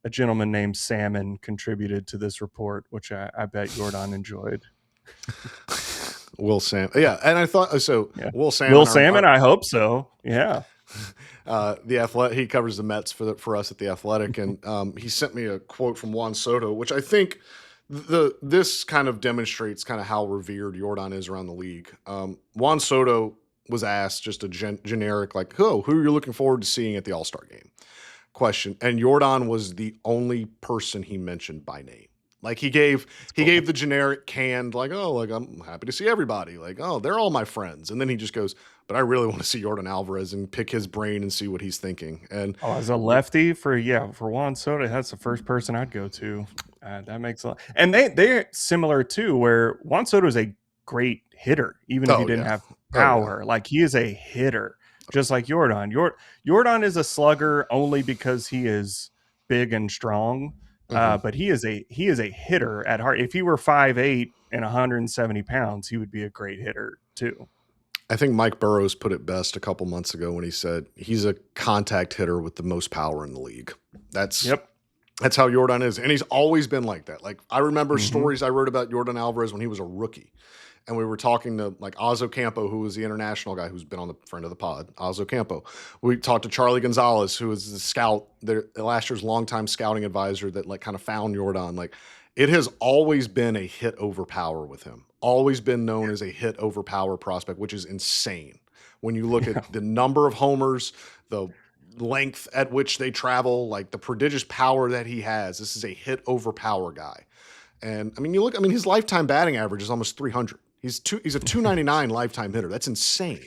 Speaker 2: a gentleman named Salmon contributed to this report, which I bet Yordan enjoyed.
Speaker 1: Will Salmon. Yeah. And I thought so. Yeah. Will
Speaker 2: Salmon. I hope so. Yeah.
Speaker 1: The Athletic, he covers the Mets for us at the Athletic, and he sent me a quote from Juan Soto, which I think this kind of demonstrates kind of how revered Yordan is around the league. Juan Soto was asked just a generic like, who are you looking forward to seeing at the All-Star game? Question, and Yordan was the only person he mentioned by name. Like he gave the generic canned like, oh, like I'm happy to see everybody, like, oh, they're all my friends, and then he just goes, but I really want to see Yordan Alvarez and pick his brain and see what he's thinking. And
Speaker 2: as a lefty for Juan Soto, that's the first person I'd go to. That makes a lot, and they're similar too, where Juan Soto is a great hitter, even if he didn't have power. Like he is a hitter. Just like Yordan. Yordan is a slugger only because he is big and strong, but he is a hitter at heart. If he were 5'8" and 170 pounds, he would be a great hitter too.
Speaker 1: I think Mike Burrows put it best a couple months ago when he said he's a contact hitter with the most power in the league. That's how Yordan is, and he's always been like that. Like I remember stories I wrote about Yordan Alvarez when he was a rookie. And we were talking to like Ozzo Campo, who was the international guy who's been on the friend of the pod, Ozzo Campo. We talked to Charlie Gonzalez, who was the scout, last year's longtime scouting advisor that like kind of found Yordan. Like it has always been a hit over power with him. Always been known as a hit over power prospect, which is insane. When you look at the number of homers, the length at which they travel, like the prodigious power that he has, this is a hit over power guy. And I mean, his lifetime batting average is almost 300. He's a 299 lifetime hitter. That's insane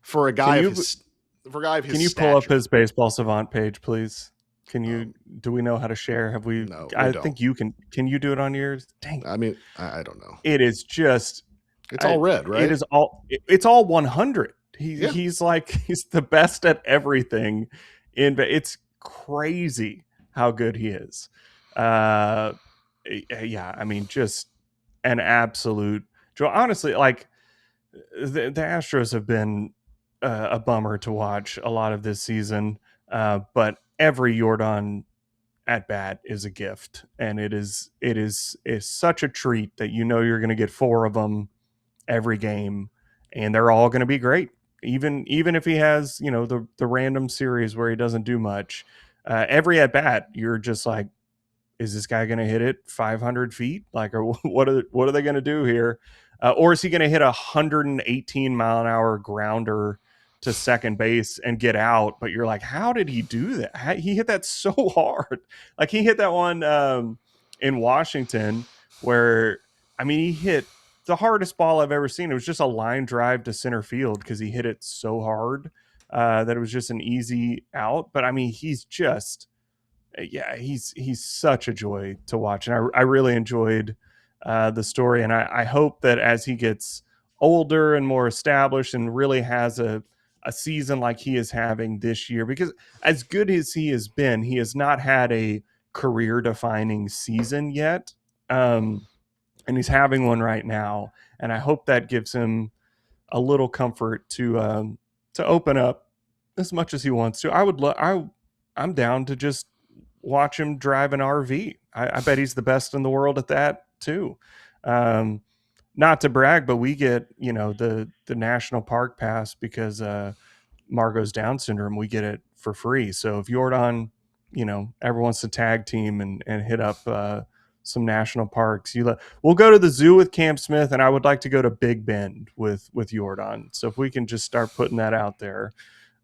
Speaker 1: for a guy of his
Speaker 2: Can you pull up his Baseball Savant page, please? Do we know how to share? Have we?
Speaker 1: No,
Speaker 2: I think you can. Can you do it on yours? Dang.
Speaker 1: I mean, I don't know.
Speaker 2: It is just.
Speaker 1: It's all red, right?
Speaker 2: It is all. It's all 100. He's the best at everything. It's crazy how good he is. I mean, just an absolute. Honestly, like the Astros have been a bummer to watch a lot of this season, but every Yordan at bat is a gift, and it is such a treat that you're going to get 4 of them every game, and they're all going to be great. Even if he has the random series where he doesn't do much, every at bat you're just like, is this guy going to hit it 500 feet? Like, or what are they going to do here? Or is he going to hit 118 mile an hour grounder to second base and get out? But you're like, how did he do that? He hit that so hard. Like he hit that one in Washington where, I mean, he hit the hardest ball I've ever seen. It was just a line drive to center field because he hit it so hard that it was just an easy out. But I mean, he's such a joy to watch. And I really enjoyed the story. And I hope that as he gets older and more established and really has a season like he is having this year, because as good as he has been, he has not had a career defining season yet. And he's having one right now. And I hope that gives him a little comfort to open up as much as he wants to. I'm down to just watch him drive an RV. I bet he's the best in the world at that too. Not to brag, but we get, the national park pass because Margot's Down syndrome. We get it for free. So if Yordan, ever wants to tag team and hit up some national parks, we'll go to the zoo with Cam Smith, and I would like to go to Big Bend with Yordan. So if we can just start putting that out there,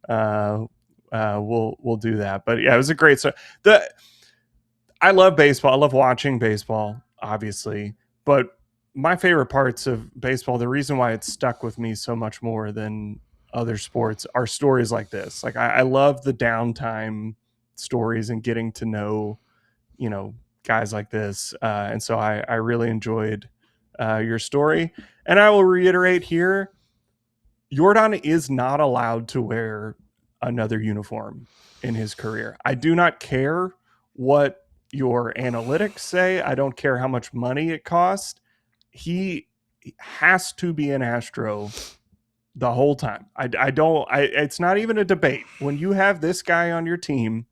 Speaker 2: we'll do that. But yeah, it was a great story. I love baseball. I love watching baseball, obviously, but my favorite parts of baseball, the reason why it's stuck with me so much more than other sports, are stories like this. Like I love the downtime stories and getting to know, guys like this. And so I really enjoyed your story. And I will reiterate here, Yordan is not allowed to wear another uniform in his career. I do not care what your analytics say. I don't care how much money it costs. He has to be an Astro the whole time. It's not even a debate. When you have this guy on your team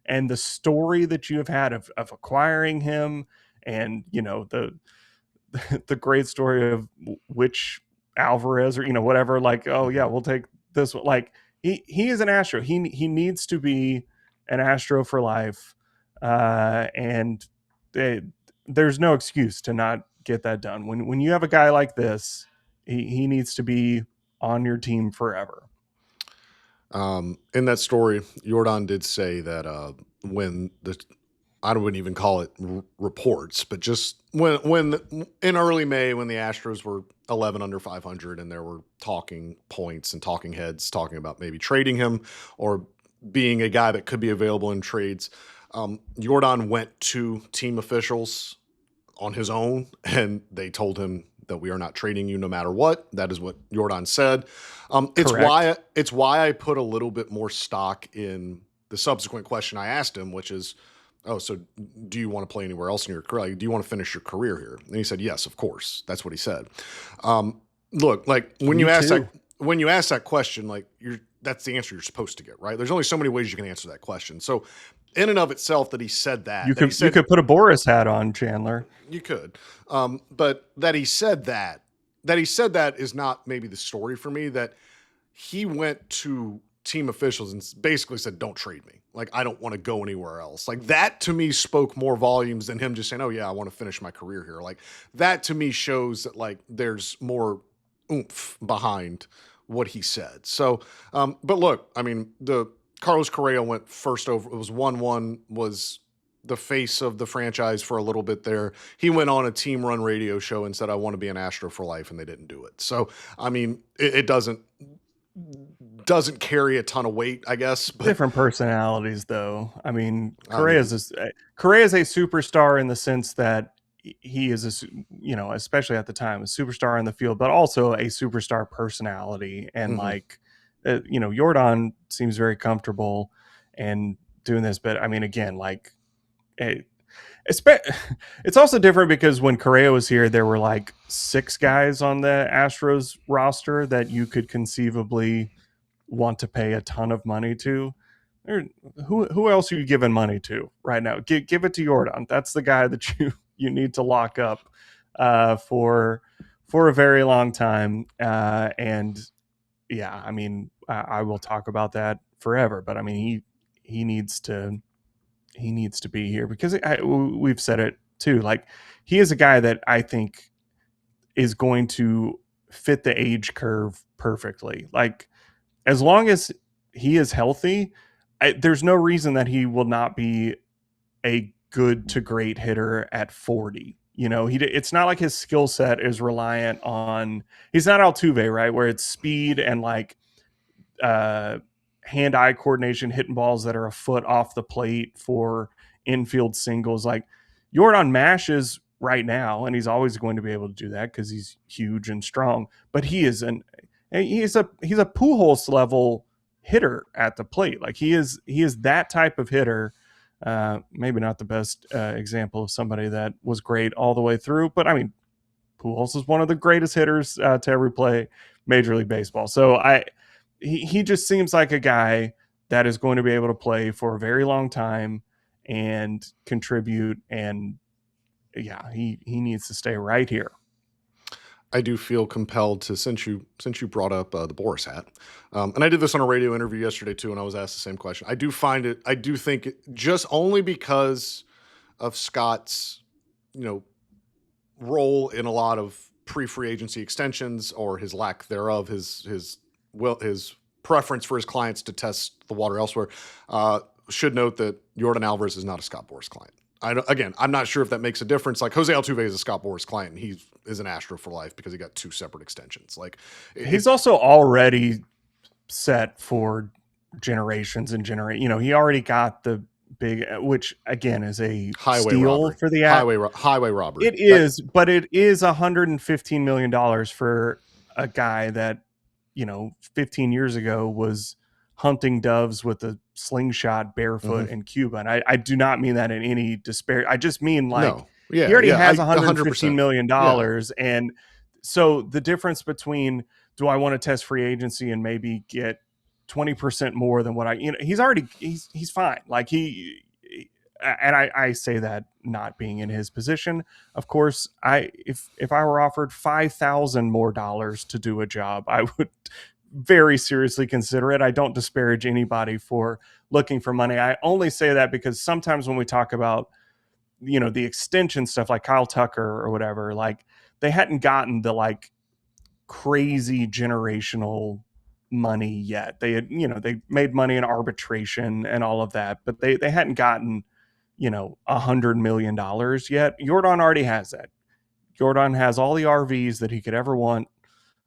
Speaker 2: and the story that you have had of acquiring him, and the great story of which Alvarez or whatever, like, oh yeah, we'll take this one. Like he is an Astro. He needs to be an Astro for life, and there's no excuse to not get that done. When you have a guy like this, he needs to be on your team forever.
Speaker 1: In that story, Yordan did say that when I wouldn't even call it reports, but just when in early May, when the Astros were 11 under 500 and there were talking points and talking heads talking about maybe trading him or being a guy that could be available in trades, Yordan went to team officials on his own and they told him that we are not trading you no matter what. That is what Yordan said. It's why I put a little bit more stock in the subsequent question I asked him, which is, oh, so do you want to play anywhere else in your career? Like, do you want to finish your career here? And he said, yes, of course. That's what he said. Look, like when you ask that question, like that's the answer you're supposed to get, right? There's only so many ways you can answer that question. So in and of itself that he said that.
Speaker 2: You could put a Boris hat on, Chandler.
Speaker 1: You could. But that he said that is not maybe the story for me, that he went to team officials and basically said, don't trade me. Like, I don't want to go anywhere else. Like, that to me spoke more volumes than him just saying, oh yeah, I want to finish my career here. Like, that to me shows that like there's more oomph behind what he said. So, but look, I mean, the Carlos Correa went first over. It was 1-1, was the face of the franchise for a little bit there. He went on a team run radio show and said, I want to be an Astro for life. And they didn't do it. So, I mean, it doesn't carry a ton of weight, I guess. But
Speaker 2: different personalities though. I mean, Correa is a superstar in the sense that he is especially at the time, a superstar in the field, but also a superstar personality. And Yordan seems very comfortable and doing this, but I mean, again, like it's also different because when Correa was here, there were like 6 guys on the Astros roster that you could conceivably want to pay a ton of money to. Who else are you giving money to right now? Give it to Yordan. That's the guy that you need to lock up for a very long time. And yeah, I mean, I will talk about that forever. But I mean, he needs to be here because we've said it too. Like, he is a guy that I think is going to fit the age curve perfectly. Like, as long as he is healthy, there's no reason that he will not be a good to great hitter at 40. You know, it's not like his skill set is reliant on, he's not Altuve, right? Where it's speed and like hand-eye coordination, hitting balls that are a foot off the plate for infield singles. Like, Yordan mashes right now, and he's always going to be able to do that because he's huge and strong. But he's a Pujols level hitter at the plate. Like, he is that type of hitter. Maybe not the best example of somebody that was great all the way through, but I mean, Pujols is one of the greatest hitters to ever play Major League Baseball. So he just seems like a guy that is going to be able to play for a very long time and contribute. And yeah, he needs to stay right here.
Speaker 1: I do feel compelled to, since you brought up the Boris hat, and I did this on a radio interview yesterday too, and I was asked the same question. I do think just only because of Scott's, role in a lot of pre-free agency extensions, or his lack thereof, his preference for his clients to test the water elsewhere. Should note that Yordan Alvarez is not a Scott Boras client. I'm not sure if that makes a difference. Like, Jose Altuve is a Scott Boras client, and he is an Astro for life because he got 2 separate extensions. Like,
Speaker 2: he's also already set for generations and he already got the big, which again is a
Speaker 1: highway
Speaker 2: steal
Speaker 1: robbery.
Speaker 2: for the
Speaker 1: highway robbery.
Speaker 2: It is, but it is $115 million for a guy that 15 years ago was hunting doves with a slingshot barefoot in Cuba. And I do not mean that in any despair. I just mean like, he already has $115 million. And so the difference between, do I want to test free agency and maybe get 20% more than what he's fine. Like, I say that not being in his position. Of course, if I were offered $5,000 more to do a job, I would very seriously consider it. I don't disparage anybody for looking for money. I only say that because sometimes when we talk about, the extension stuff like Kyle Tucker or whatever, like, they hadn't gotten the like crazy generational money yet. They had, they made money in arbitration and all of that, but they hadn't gotten, $100 million yet. Yordan already has that. Yordan has all the RVs that he could ever want,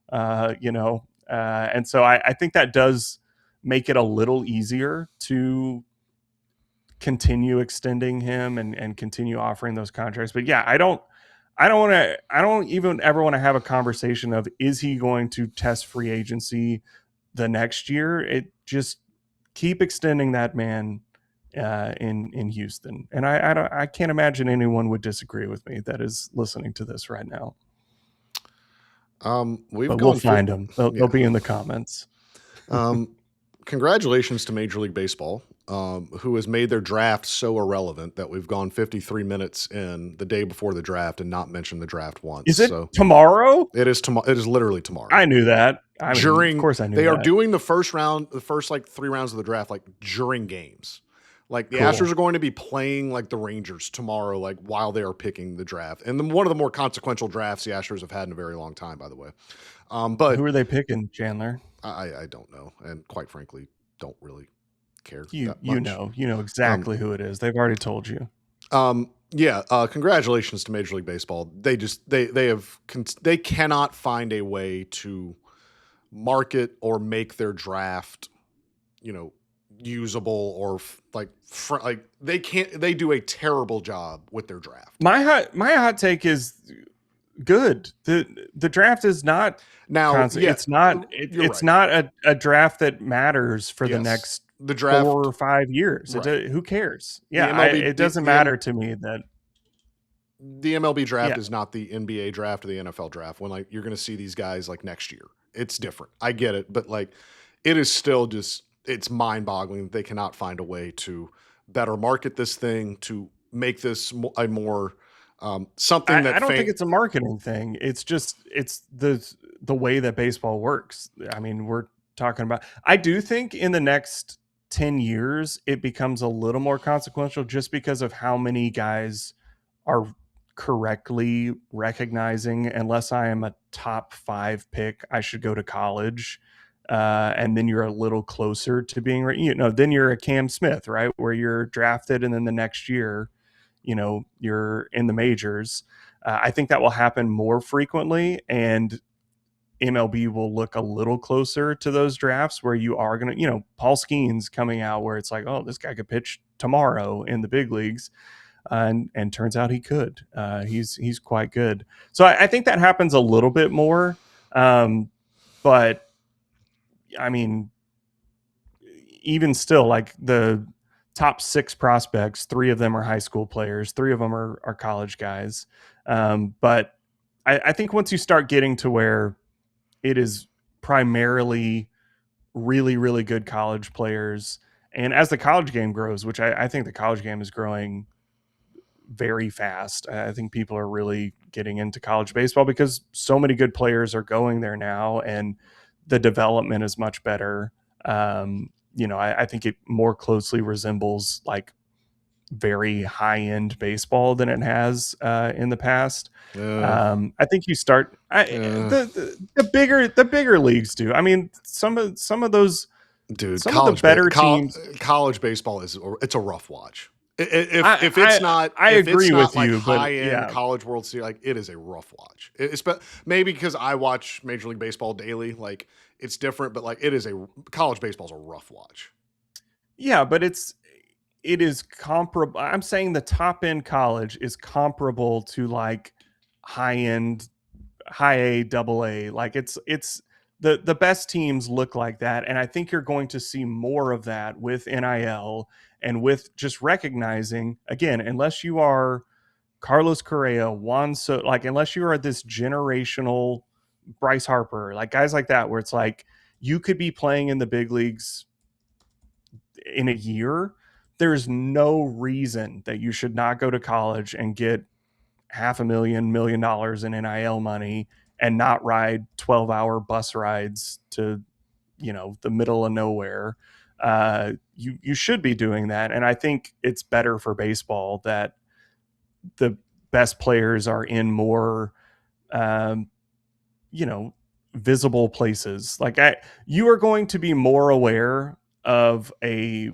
Speaker 2: and so I think that does make it a little easier to continue extending him and continue offering those contracts. But yeah, I don't even ever want to have a conversation of, is he going to test free agency the next year? It just keep extending that man in Houston. And I can't imagine anyone would disagree with me that is listening to this right now.
Speaker 1: We'll
Speaker 2: find them. They'll be in the comments.
Speaker 1: Congratulations to Major League Baseball, who has made their draft so irrelevant that we've gone 53 minutes in the day before the draft and not mentioned the draft once.
Speaker 2: Is it tomorrow?
Speaker 1: It is tomorrow. It is literally tomorrow.
Speaker 2: I knew that. Of course I knew
Speaker 1: they
Speaker 2: that.
Speaker 1: are doing the first like 3 rounds of the draft, like during games. Like, the Astros are going to be playing like the Rangers tomorrow, like while they are picking the draft. And then one of the more consequential drafts the Astros have had in a very long time, by the way. But
Speaker 2: who are they picking, Chandler?
Speaker 1: I don't know. And quite frankly, don't really care.
Speaker 2: You know exactly who it is. They've already told you.
Speaker 1: Congratulations to Major League Baseball. They cannot find a way to market or make their draft, usable, or they do a terrible job with their draft.
Speaker 2: My hot take is good. The draft is not
Speaker 1: now.
Speaker 2: It's not a draft that matters for the next
Speaker 1: the draft
Speaker 2: 4 or 5 years.
Speaker 1: Right.
Speaker 2: Who cares? Yeah, it doesn't matter to me that
Speaker 1: the MLB draft is not the NBA draft or the NFL draft. When you're going to see these guys like next year, it's different. I get it, but it is still just, it's mind-boggling that they cannot find a way to better market this thing, to make this a more something that
Speaker 2: I don't think it's a marketing thing. It's just the way that baseball works. I mean, we're talking about. I do think in the next 10 years it becomes a little more consequential, just because of how many guys are correctly recognizing, unless I am a top 5 pick, I should go to college. And then you're a little closer to being, then you're a Cam Smith, right? Where you're drafted and then the next year, you're in the majors. I think that will happen more frequently, and MLB will look a little closer to those drafts where you are going to, Paul Skeens coming out where it's like, oh, this guy could pitch tomorrow in the big leagues. And turns out he could. He's quite good. So I think that happens a little bit more. But I mean, even still, like the top 6 prospects, 3 of them are high school players, 3 of them are college guys. But I think once you start getting to where it is primarily really, really good college players, and as the college game grows, which I think the college game is growing very fast. I think people are really getting into college baseball because so many good players are going there now, and the development is much better. I think it more closely resembles like very high-end baseball than it has in the past. I think you start the bigger leagues do. I mean, some of those,
Speaker 1: dude,
Speaker 2: some of the better teams.
Speaker 1: College baseball it's a rough watch. If it's not,
Speaker 2: I
Speaker 1: if
Speaker 2: agree
Speaker 1: it's not
Speaker 2: with
Speaker 1: like
Speaker 2: you,
Speaker 1: high end
Speaker 2: yeah.
Speaker 1: college World Series, like it is a rough watch. It's maybe because I watch Major League Baseball daily, like it's different, but like college baseball is a rough watch.
Speaker 2: Yeah, but it is comparable. I'm saying the top end college is comparable to like high end, high A, double A. Like it's the best teams look like that, and I think you're going to see more of that with NIL and with just recognizing, again, unless you are Carlos Correa, unless you are this generational Bryce Harper, like guys like that, where it's like you could be playing in the big leagues in a year. There's no reason that you should not go to college and get $500,000, $1 million in NIL money and not ride 12-hour bus rides to, the middle of nowhere. You should be doing that. And I think it's better for baseball that the best players are in more, visible places. Like you are going to be more aware of a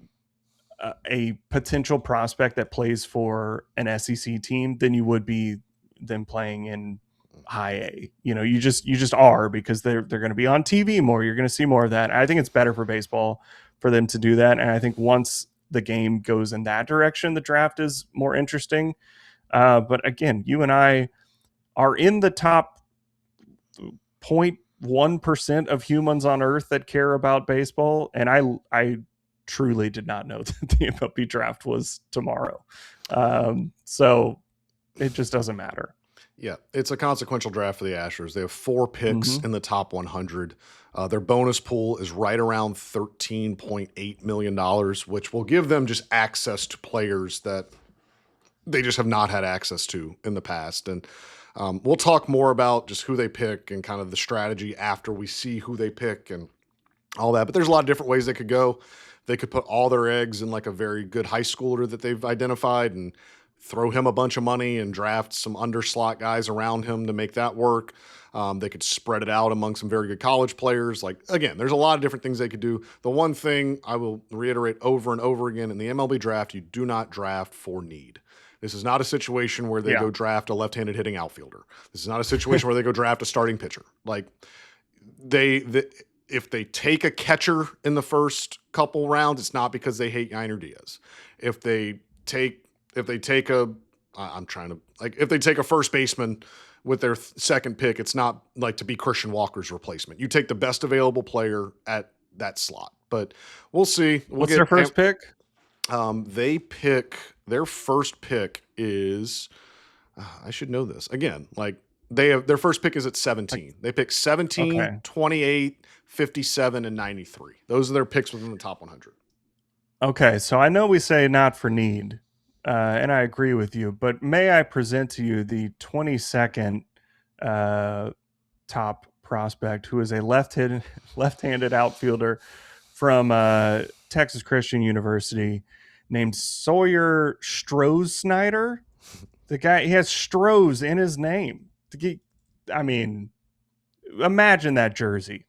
Speaker 2: potential prospect that plays for an SEC team than you would be them playing in high A. You just are, because they're going to be on TV more. You're going to see more of that. I think it's better for baseball for them to do that. And I think once the game goes in that direction, the draft is more interesting. But again, you and I are in the top 0.1% of humans on earth that care about baseball. And I truly did not know that the MLB draft was tomorrow. So it just doesn't matter.
Speaker 1: Yeah, it's a consequential draft for the Astros. They have 4 picks in the top 100. Their bonus pool is right around $13.8 million, which will give them just access to players that they just have not had access to in the past. And we'll talk more about just who they pick and kind of the strategy after we see who they pick and all that. But there's a lot of different ways they could go. They could put all their eggs in like a very good high schooler that they've identified and throw him a bunch of money and draft some underslot guys around him to make that work. They could spread it out among some very good college players. Like, again, there's a lot of different things they could do. The one thing I will reiterate over and over again, in the MLB draft, you do not draft for need. This is not a situation where they go draft a left-handed hitting outfielder. This is not a situation where they go draft a starting pitcher. Like, if they take a catcher in the first couple rounds, it's not because they hate Yainer Diaz. If they take a first baseman with their second pick, it's not like to be Christian Walker's replacement. You take the best available player at that slot. But we'll see.
Speaker 2: What's their first pick?
Speaker 1: Their first pick is, I should know this. Again, like their first pick is at 17. They pick 17, 28, 57, and 93. Those are their picks within the top 100. Okay,
Speaker 2: so I know we say not for need, and I agree with you, but may I present to you the 22nd top prospect, who is a left-handed outfielder from Texas Christian University, named Sawyer Strohsnyder. The guy, he has Stros in his name. I mean, imagine that jersey.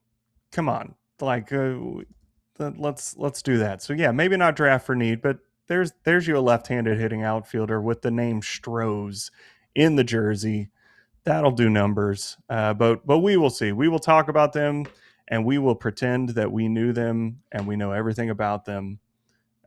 Speaker 2: Come on, like let's do that. So yeah, maybe not draft for need, but there's you a left-handed hitting outfielder with the name Stros in the jersey. That'll do numbers. But we will see. We will talk about them, and we will pretend that we knew them and we know everything about them.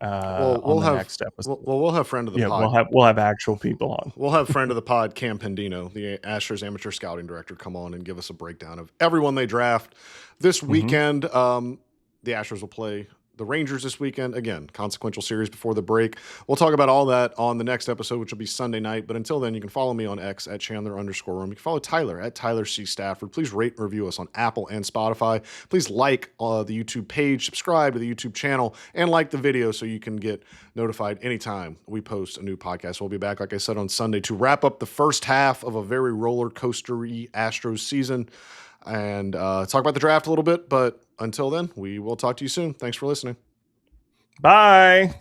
Speaker 2: On the next episode.
Speaker 1: We'll have friend of the pod.
Speaker 2: We'll have actual people on.
Speaker 1: We'll have friend of the pod, Cam Pendino, the Astros amateur scouting director, come on and give us a breakdown of everyone they draft this weekend. The Astros will play the Rangers this weekend. Again, consequential series before the break. We'll talk about all that on the next episode, which will be Sunday night. But until then, you can follow me on X at Chandler_room. You can follow Tyler at Tyler C. Stafford. Please rate and review us on Apple and Spotify. Please like the YouTube page, subscribe to the YouTube channel, and like the video so you can get notified anytime we post a new podcast. We'll be back, like I said, on Sunday to wrap up the first half of a very roller coaster-y Astros season and talk about the draft a little bit. But until then, we will talk to you soon. Thanks for listening.
Speaker 2: Bye.